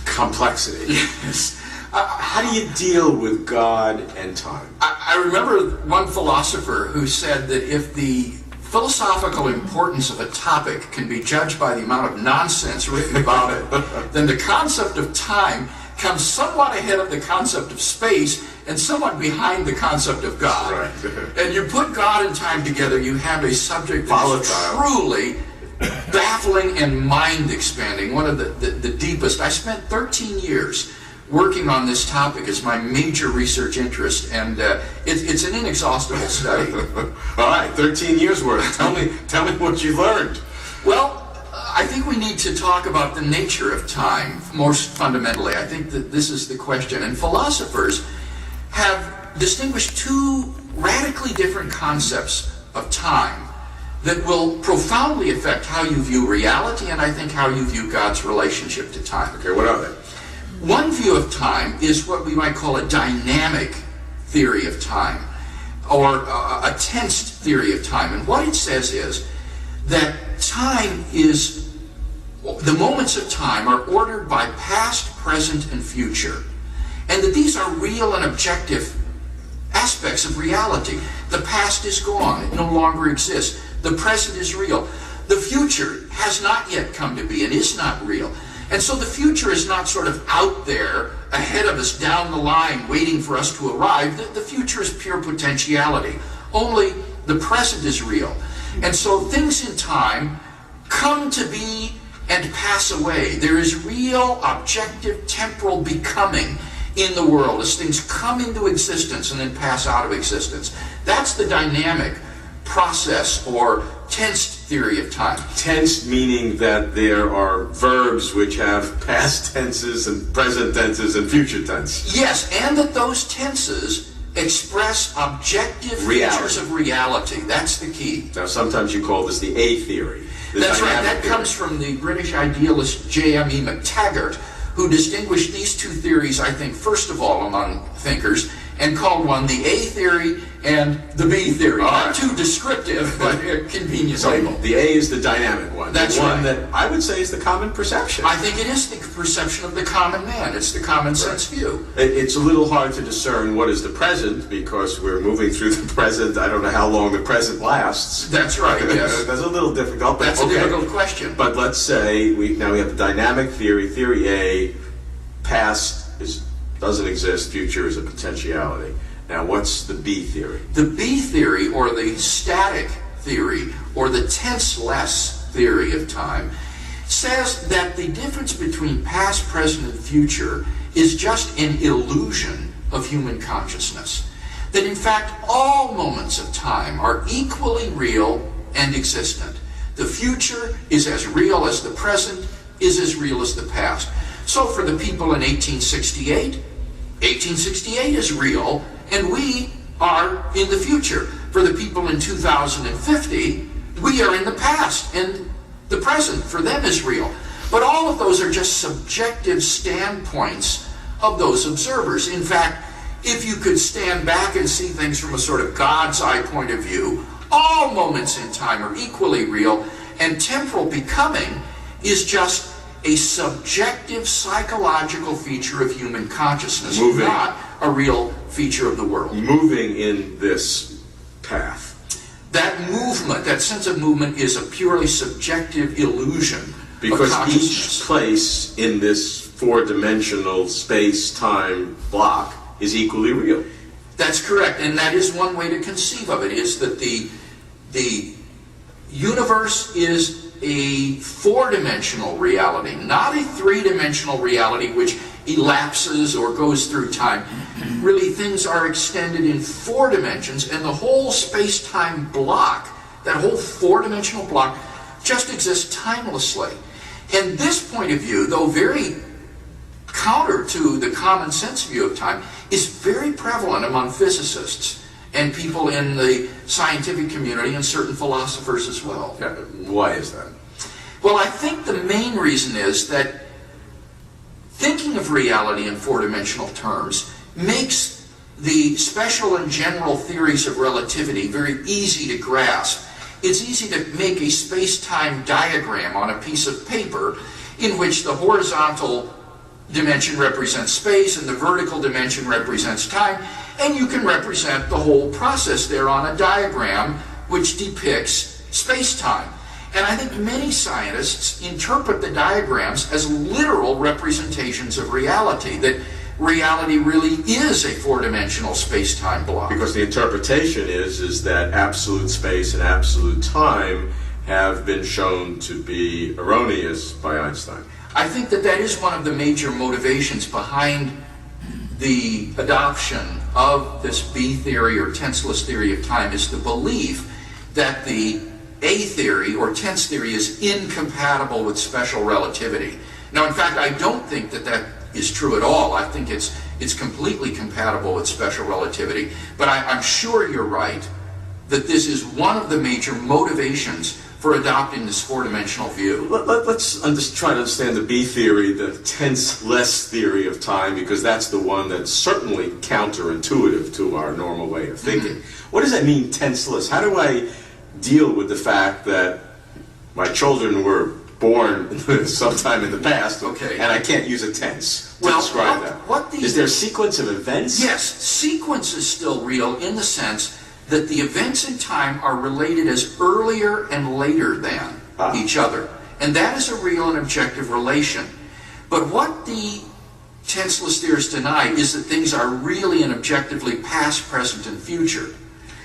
complexity. Yes. How do you deal with God and time? I remember one philosopher who said that if the philosophical importance of a topic can be judged by the amount of nonsense written about it, then the concept of time comes somewhat ahead of the concept of space and somewhat behind the concept of God. Right. And you put God and time together, you have a subject that is truly baffling and mind-expanding, one of the deepest. I spent 13 years working on this topic as my major research interest, and it's an inexhaustible study. All right, 13 years worth. Tell me what you learned. Well, I think we need to talk about the nature of time most fundamentally. I think that this is the question. And philosophers have distinguished two radically different concepts of time that will profoundly affect how you view reality and I think how you view God's relationship to time. Okay, what are they? One view of time is what we might call a dynamic theory of time, or a tensed theory of time. And what it says is that time is, the moments of time are ordered by past, present, and future. And that these are real and objective aspects of reality. The past is gone, it no longer exists. The present is real. The future has not yet come to be and is not real. And so the future is not sort of out there ahead of us down the line waiting for us to arrive. The future is pure potentiality. Only the present is real. And so things in time come to be and pass away. There is real, objective, temporal becoming in the world as things come into existence and then pass out of existence. That's the dynamic process or tensed theory of time. Tense meaning that there are verbs which have past tenses and present tenses and future tense. Yes, and that those tenses express objective features of reality. That's the key. Now sometimes you call this the A theory. That's right. That comes from the British idealist J.M.E. McTaggart, who distinguished these two theories, I think, first of all among thinkers, and called one the A theory and the B theory. Not too descriptive, but a convenient label. The A is the dynamic one. That's the one right. that I would say is the common perception. I think it is the perception of the common man. It's the common sense view. It's a little hard to discern what is the present because we're moving through the present. I don't know how long the present lasts. That's right, yes. That's a little difficult. But That's a difficult question. But let's say we have the dynamic theory. Theory A, past doesn't exist, future is a potentiality. Now, what's the B theory? The B theory, or the static theory, or the tenseless theory of time, says that the difference between past, present, and future is just an illusion of human consciousness. That in fact, all moments of time are equally real and existent. The future is as real as the present, is as real as the past. So for the people in 1868 is real, and we are in the future. For the people in 2050, we are in the past, and the present for them is real. But all of those are just subjective standpoints of those observers. In fact, if you could stand back and see things from a sort of God's eye point of view, all moments in time are equally real, and temporal becoming is just a subjective psychological feature of human consciousness, not a real feature of the world. Moving in this path. That movement, that sense of movement, is a purely subjective illusion because of consciousness. Each place in this four-dimensional space-time block is equally real. That's correct, and that is one way to conceive of it, is that the universe is a four-dimensional reality, not a three-dimensional reality which elapses or goes through time. Really, things are extended in four dimensions, and the whole space-time block, that whole four-dimensional block, just exists timelessly. And this point of view, though very counter to the common sense view of time, is very prevalent among physicists and people in the scientific community and certain philosophers as well. Yeah, why is that? Well, I think the main reason is that thinking of reality in four-dimensional terms makes the special and general theories of relativity very easy to grasp. It's easy to make a space-time diagram on a piece of paper in which the horizontal dimension represents space and the vertical dimension represents time, and you can represent the whole process there on a diagram which depicts space-time. And I think many scientists interpret the diagrams as literal representations of reality, that reality really is a four-dimensional space-time block. Because the interpretation is that absolute space and absolute time have been shown to be erroneous by Einstein. I think that that is one of the major motivations behind the adoption of this B theory or tenseless theory of time, is the belief that the A theory or tense theory is incompatible with special relativity. Now, in fact, I don't think that that is true at all. I think it's completely compatible with special relativity. But I'm sure you're right that this is one of the major motivations for adopting this four-dimensional view. Let's try to understand the B theory, the tenseless theory of time, because that's the one that's certainly counterintuitive to our normal way of thinking. What does that mean, tenseless? How do I deal with the fact that my children were born sometime in the past, okay, and I can't use a tense to describe that? Is there a sequence of events? Yes, sequence is still real in the sense that the events in time are related as earlier and later than each other. And that is a real and objective relation. But what the tenseless theorists deny is that things are really and objectively past, present, and future.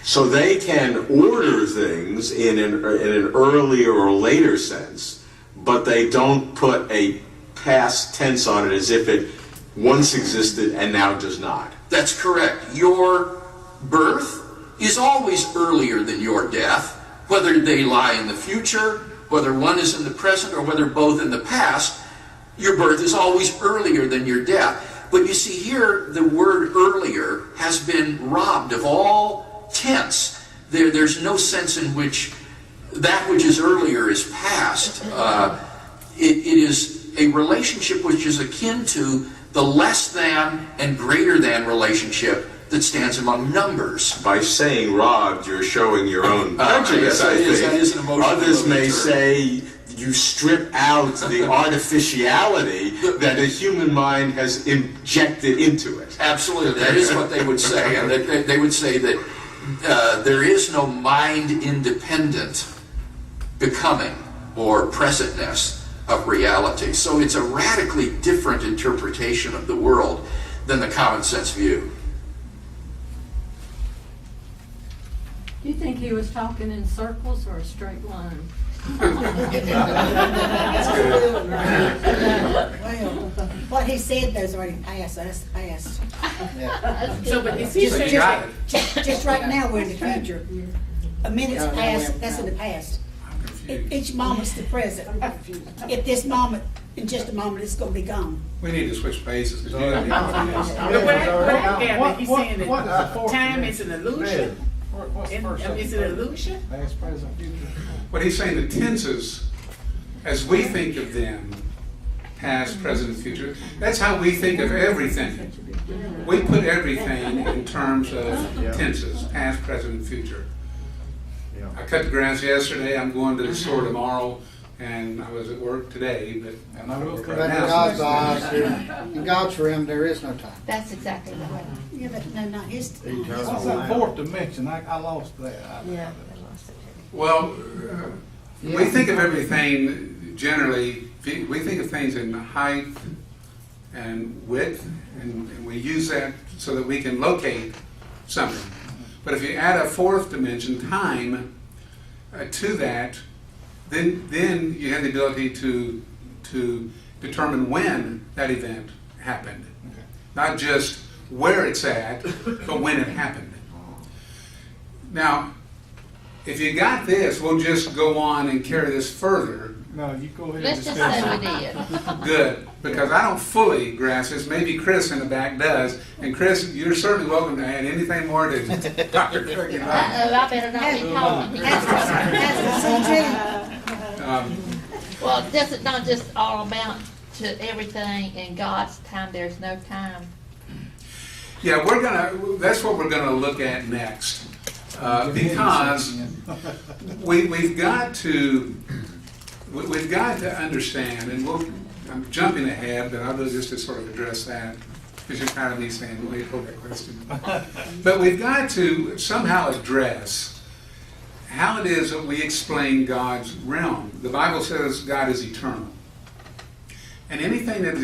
So they can order things in an earlier or later sense, but they don't put a past tense on it as if it once existed and now does not. That's correct. Your birth is always earlier than your death, whether they lie in the future, whether one is in the present, or whether both in the past. Your birth is always earlier than your death. But you see here, the word earlier has been robbed of all tense. There's no sense in which that which is earlier is past. It is a relationship which is akin to the less than and greater than relationship that stands among numbers. By saying robbed, you're showing your own prejudice, I think. That is an emotional Others may term. say you strip out the artificiality that the human mind has injected into it. Absolutely, that is what they would say. And they would say that there is no mind-independent becoming or presentness of reality. So it's a radically different interpretation of the world than the common sense view. Do you think he was talking in circles or a straight line? Well, what he said there's already passed, that's past. So, but if you say that, Just right now, we're in the future. A minute's past, that's in the past. Each moment's the present. If this moment, in just a moment, it's gonna be gone. We need to switch places. 'Cause you gotta be honest. but what I gather, he's saying what is the that fourth time dimension? is an illusion. What's the first Is it an illusion? Past, present, future. What he's saying, the tenses, as we think of them, past, present, and future, that's how we think of everything. We put everything in terms of tenses, past, present, and future. I cut the grass yesterday, I'm going to the store tomorrow, and I was at work today, but I'm not at work right But in now. God's eyes, in God's realm, there is no time. That's exactly right. Yeah, but no, not his. What's that fourth dimension? I lost that. Yeah, I lost it. Well, we think of everything generally, we think of things in height and width, and we use that so that we can locate something. But if you add a fourth dimension, time, to that, then you have the ability to determine when that event happened. Okay. Not just where it's at, but when it happened. Now, if you got this, we'll just go on and carry this further. No, you go ahead. Let's and just discuss say it. we did. Good, because I don't fully grasp this. Maybe Chris in the back does. And Chris, you're certainly welcome to add anything more to Dr. Kirk and I. I better not be talking. Well, does it not just all amount to everything in God's time? There's no time. Yeah, that's what we're gonna look at next. Because we've got to understand, and I'm jumping ahead, but I'll do just to sort of address that, because you're kind of me saying, wait, hold that question. But we've got to somehow address how it is that we explain God's realm. The Bible says God is eternal. And anything that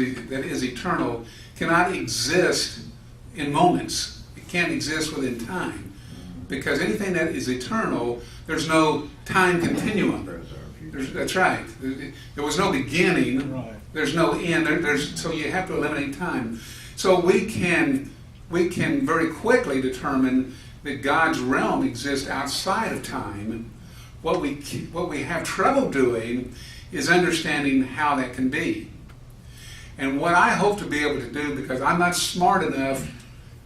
is eternal cannot exist in moments. It can't exist within time. Because anything that is eternal, there's no time continuum. That's right. There was no beginning. Right. There's no end. So you have to eliminate time. So we can very quickly determine that God's realm exists outside of time, what we have trouble doing is understanding how that can be. And what I hope to be able to do, because I'm not smart enough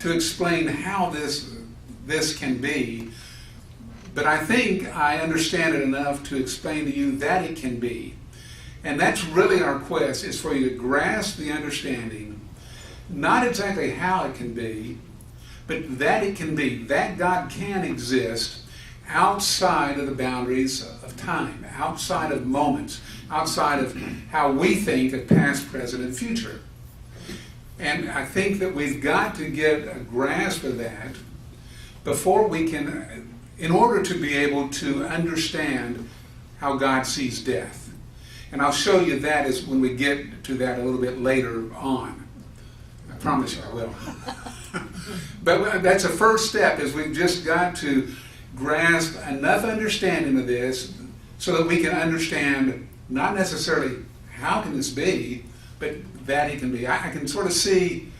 to explain how this can be, but I think I understand it enough to explain to you that it can be. And that's really our quest, is for you to grasp the understanding, not exactly how it can be, but that it can be, that God can exist outside of the boundaries of time, outside of moments, outside of how we think of past, present, and future. And I think that we've got to get a grasp of that before we can, in order to be able to understand how God sees death. And I'll show you that as when we get to that a little bit later on. I promise you I will. But that's a first step, is we've just got to grasp enough understanding of this so that we can understand not necessarily how can this be, but that it can be. I can sort of see,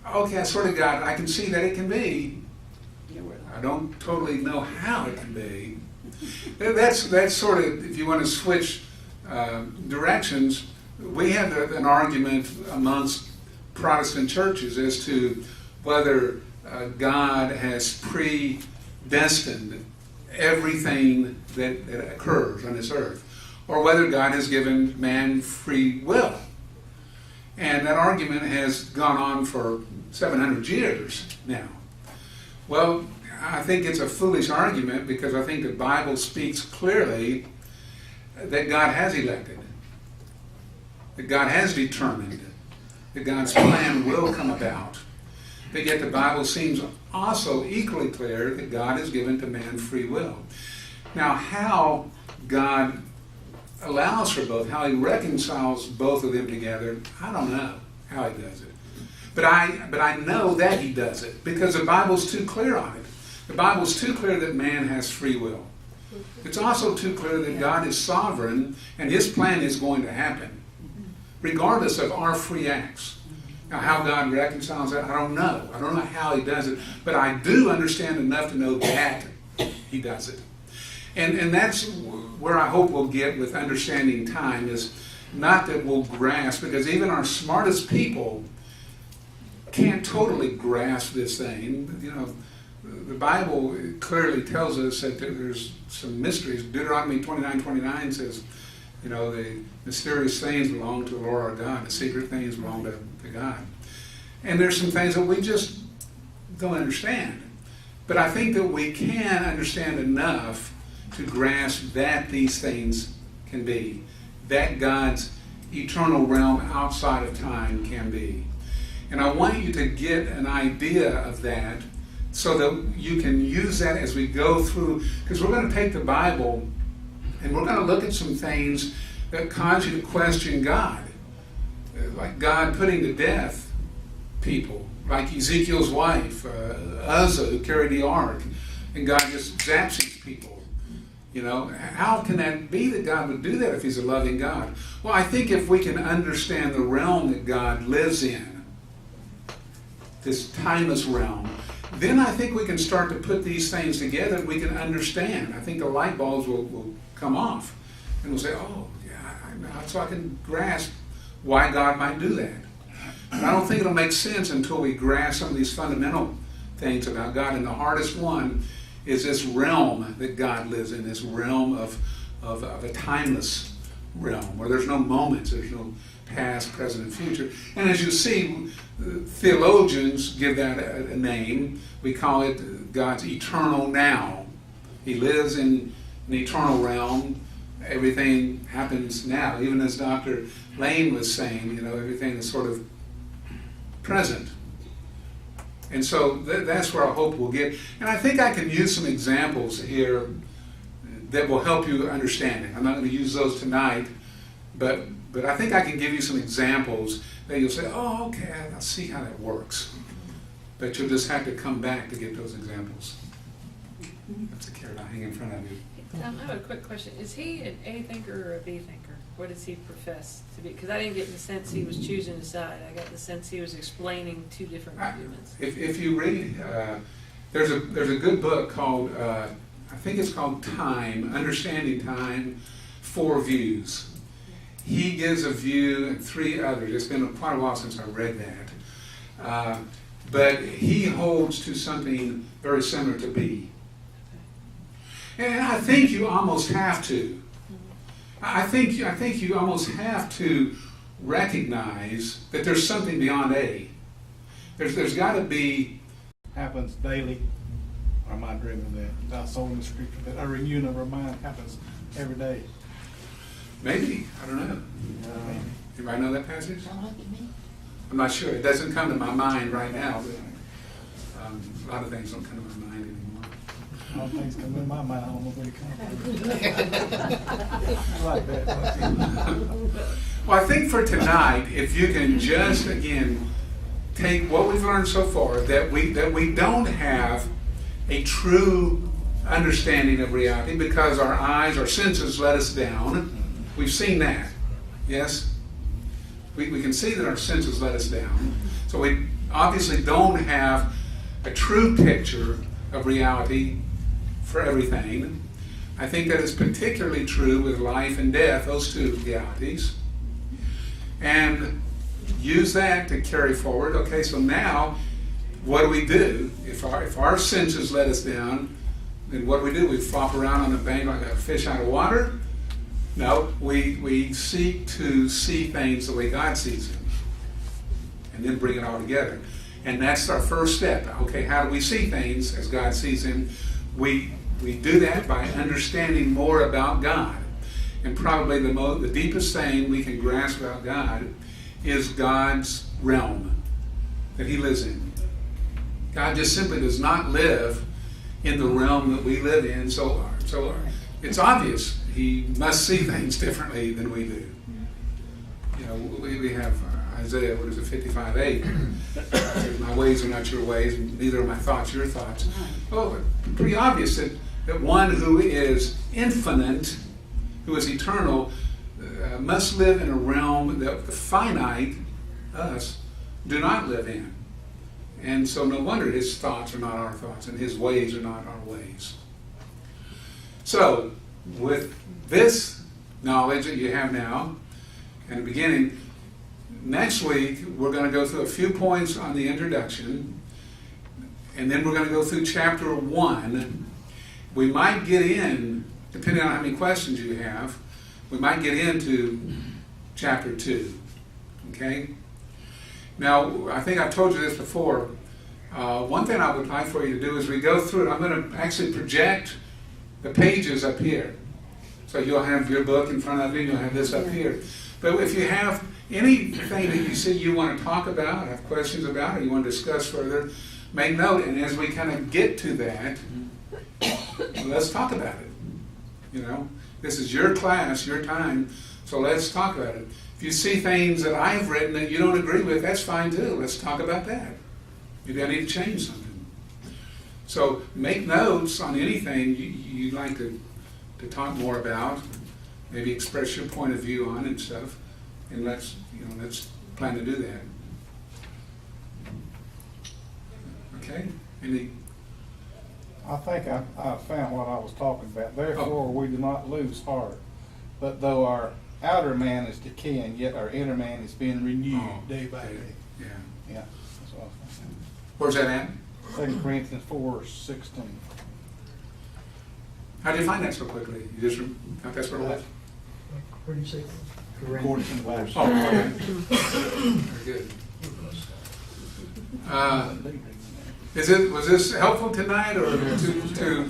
okay, I sort of got it. I can see that it can be. I don't totally know how it can be. That's sort of, if you want to switch directions, we have an argument amongst Protestant churches as to whether God has predestined everything that occurs on this earth, or whether God has given man free will. And that argument has gone on for 700 years now. Well, I think it's a foolish argument, because I think the Bible speaks clearly that God has elected, that God has determined, that God's plan will come about. But yet the Bible seems also equally clear that God has given to man free will. Now, how God allows for both, how he reconciles both of them together, I don't know how he does it. But I know that he does it, because the Bible's too clear on it. The Bible's too clear that man has free will. It's also too clear that God is sovereign and his plan is going to happen, regardless of our free acts. Now, how God reconciles that, I don't know. I don't know how he does it, but I do understand enough to know that he does it. And that's where I hope we'll get with understanding time, is not that we'll grasp, because even our smartest people can't totally grasp this thing. You know, the Bible clearly tells us that there's some mysteries. Deuteronomy 29:29 says, you know, the mysterious things belong to the Lord our God. The secret things belong to God. And there's some things that we just don't understand. But I think that we can understand enough to grasp that these things can be, that God's eternal realm outside of time can be. And I want you to get an idea of that so that you can use that as we go through, because we're going to take the Bible and we're going to look at some things that cause you to question God, like God putting to death people, like Ezekiel's wife, Uzzah, who carried the ark, and God just zaps these people. You know, how can that be that God would do that if he's a loving God? Well, I think if we can understand the realm that God lives in, this timeless realm, then I think we can start to put these things together and we can understand. I think the light bulbs will come off. And we'll say, oh, yeah, so I can grasp why God might do that. But I don't think it'll make sense until we grasp some of these fundamental things about God. And the hardest one is this realm that God lives in, this realm of a timeless realm, where there's no moments, there's no past, present, and future. And as you see, theologians give that a name. We call it God's eternal now. He lives in an eternal realm. Everything happens now. Even as Dr. Lane was saying, you know, everything is sort of present. And so that's where I hope we'll get. And I think I can use some examples here that will help you understand it. I'm not going to use those tonight, but I think I can give you some examples that you'll say, oh, okay, I see how that works. But you'll just have to come back to get those examples. That's a carrot I hang in front of you. I have a quick question. Is he an A thinker or a B thinker? What does he profess to be? Because I didn't get the sense he was choosing a side. I got the sense he was explaining two different arguments. If you read, there's a good book called I think it's called Time, Understanding Time, 4 Views. He gives a view and 3 others. It's been quite a while since I read that. But he holds to something very similar to B. And I think you almost have to. I think you almost have to recognize that there's something beyond A. There's got to be. Happens daily. Or am I dreaming that? I saw in the scripture that a renewing of our mind happens every day. Maybe. I don't know. Anybody know that passage? Don't look at me. I'm not sure. It doesn't come to my mind right now. But, a lot of things don't come to my mind anymore. All things come in my mind. I don't know where they come from. I like that. Well, I think for tonight, if you can just, again, take what we've learned so far, that we don't have a true understanding of reality because our eyes, our senses let us down. We've seen that. Yes? We can see that our senses let us down. So we obviously don't have a true picture of reality for everything. I think that is particularly true with life and death, those 2 realities. And use that to carry forward. Okay, so now, what do we do? If our senses let us down, then what do? We flop around on the bank like a fish out of water? No, we seek to see things the way God sees them, and then bring it all together. And that's our first step. Okay, how do we see things as God sees them? We do that by understanding more about God. And probably the deepest thing we can grasp about God is God's realm that He lives in. God just simply does not live in the realm that we live in. So it's obvious He must see things differently than we do. You know, we have Isaiah, 55:8. My ways are not your ways, and neither are my thoughts your thoughts. Well, pretty obvious that one who is infinite, who is eternal, must live in a realm that the finite, us, do not live in. And so no wonder His thoughts are not our thoughts, and His ways are not our ways. So, with this knowledge that you have now, in the beginning, next week we're going to go through a few points on the introduction, and then we're going to go through chapter 1. We might get in, depending on how many questions you have, we might get into chapter 2. Okay? Now, I think I've told you this before. One thing I would like for you to do is we go through it. I'm going to actually project the pages up here. So you'll have your book in front of you, and you'll have this up here. But if you have anything that you see you want to talk about, have questions about, or you want to discuss further, make note. And as we kind of get to that, let's talk about it. You know, this is your class, your time, so let's talk about it. If you see things that I've written that you don't agree with, that's fine too. Let's talk about that. Maybe I need to change something. So make notes on anything you'd like to talk more about. Maybe express your point of view on and stuff. And let's plan to do that. Okay? I think I found what I was talking about. Therefore, we do not lose heart. But though our outer man is decaying, yet our inner man is being renewed day by day. Yeah. Yeah, that's what I was thinking. Where's that at? 2 Corinthians 4:16. How did you find that so quickly? You just thought that's where it was? Where do you say? According to the Bible. Oh, okay. Very good. Was this helpful tonight, or too?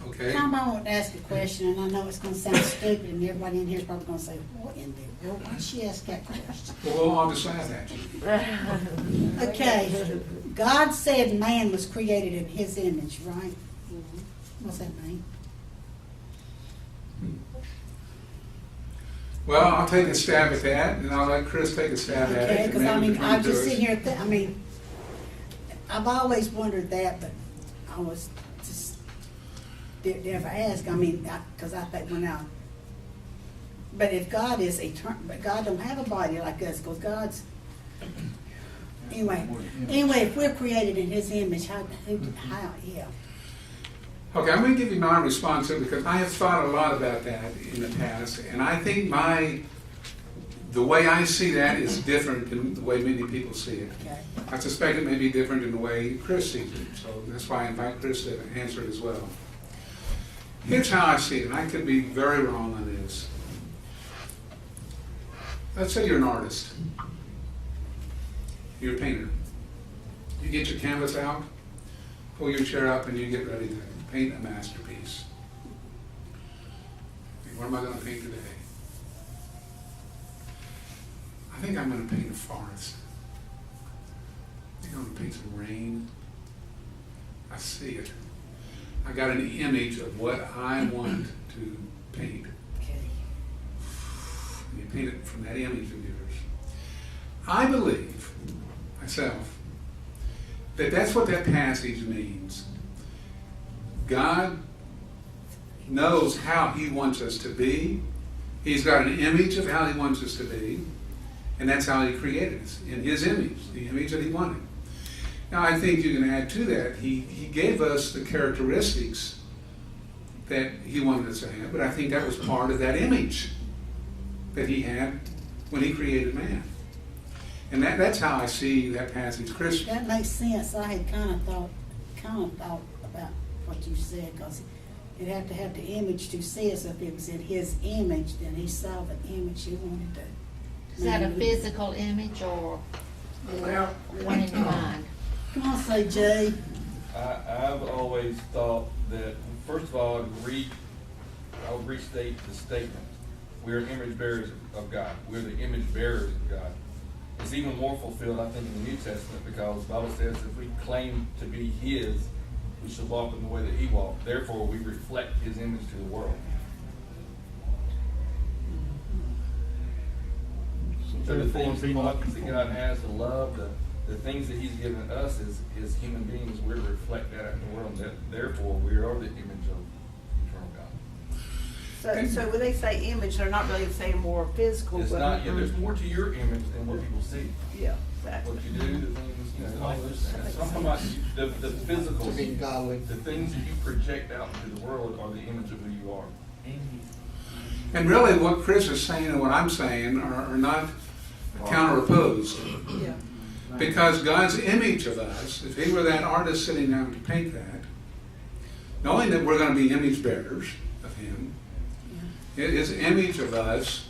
Okay. Tom, I want to ask a question, and I know it's going to sound stupid, and everybody in here is probably going to say, "What in the world? Why did she ask that question?" Well, we'll all just laugh at you. Okay. God said man was created in His image, right? What's that mean? Well, I'll take a stab at that, and I'll let Chris take a stab at it. Okay, because and maybe I'm between just two sitting of us. here. I've always wondered that, but I was just didn't ever ask. Because I think but if God is eternal, but God don't have a body like us, because God's. Anyway, if we're created in His image, how, yeah. Okay, I'm going to give you my response to it because I have thought a lot about that in the past, and I think the way I see that is different than the way many people see it. Okay. I suspect it may be different in the way Chris sees it, so that's why I invite Chris to answer it as well. Here's how I see it, and I could be very wrong on this. Let's say you're an artist. You're a painter. You get your canvas out, pull your chair up, and you get ready to paint a masterpiece. What am I going to paint today? I think I'm going to paint a forest. I think I'm going to paint some rain. I see it. I got an image of what I want to paint. Okay. And you paint it from that image of yours. I believe, myself, that that's what that passage means. God knows how He wants us to be. He's got an image of how He wants us to be. And that's how He created us, in His image, the image that He wanted. Now, I think you can add to that, He gave us the characteristics that He wanted us to have, but I think that was part of that image that He had when He created man. And that's how I see that passage. Chris? That makes sense. I had kind of thought about what you said, because it had to have the image to see us. If it was in His image, then He saw the image He wanted to. Is that a physical image or one in your mind? Come on, say Jay. I've always thought that, first of all, I would restate the statement. We're image bearers of God. We're the image bearers of God. It's even more fulfilled, I think, in the New Testament, because the Bible says if we claim to be His, we should walk in the way that He walked. Therefore, we reflect His image to the world. So the things that God has, the love, the things that He's given us as human beings, we reflect that in the world. Therefore, we are the image of eternal God. So when they say image, they're not really saying more physical. It's not. Yeah, there's more to your image than what people see. Yeah, exactly. What you do, the things, all those things. So I'm talking about the physical. To be godly. The things that you project out into the world are the image of who you are. And really what Chris is saying and what I'm saying are not counter-opposed. Yeah. Because God's image of us, if He were that artist sitting down to paint that, knowing that we're going to be image bearers of Him, His image of us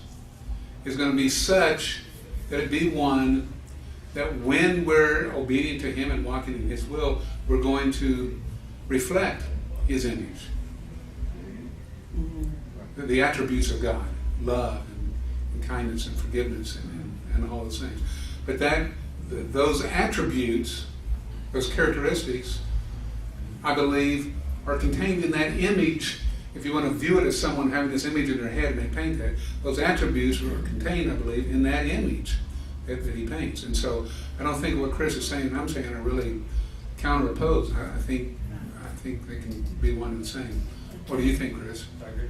is going to be such that it be one that when we're obedient to Him and walking in His will, we're going to reflect His image. The attributes of God, love and kindness and forgiveness and all those things. But those attributes, those characteristics, I believe, are contained in that image. If you want to view it as someone having this image in their head and they paint that, those attributes are contained, I believe, in that image that He paints. And so I don't think what Chris is saying and I'm saying are really counter-opposed. I think they can be one and the same. What do you think, Chris? I agree.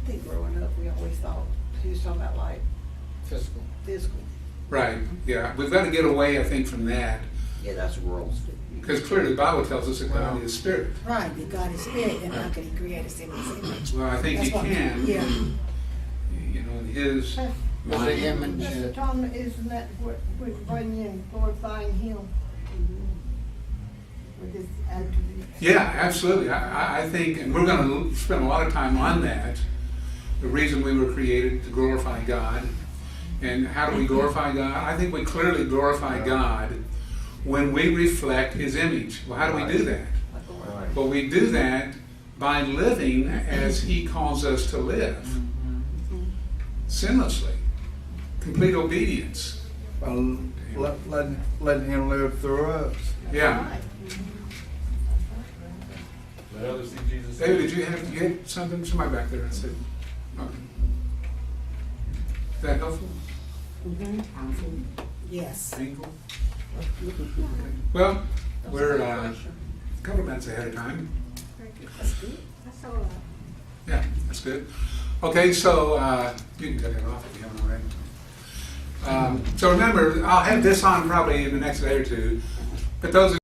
I think growing up, we always thought he was talking about like Physical. physical. Right, yeah. We've got to get away, I think, from that. Yeah, that's world. Because clearly the Bible tells us that God is spirit. Right, that God is spirit, and how can He create us in His image? Well, I think He can. Yeah. You know, in His The mind. image. Mr. Tom, isn't that what we're bringing in, glorifying Him? With His attributes? Yeah, absolutely. I think, and we're going to spend a lot of time on that. The reason we were created to glorify God. And how do we glorify God? I think we clearly glorify God when we reflect His image. Well, how do we do that? Well, we do that by living as He calls us to live. Sinlessly. Complete obedience. Letting Him live through us. Yeah. Let others see Jesus. David, did you have something? Somebody back there said. Okay. Is that helpful? Harmful? Yes. Painful? Well, we're a couple minutes ahead of time. That's good. That's all right. Yeah, that's good. Okay, so you can take it off if you haven't already. So remember, I'll have this on probably in the next day or two, but those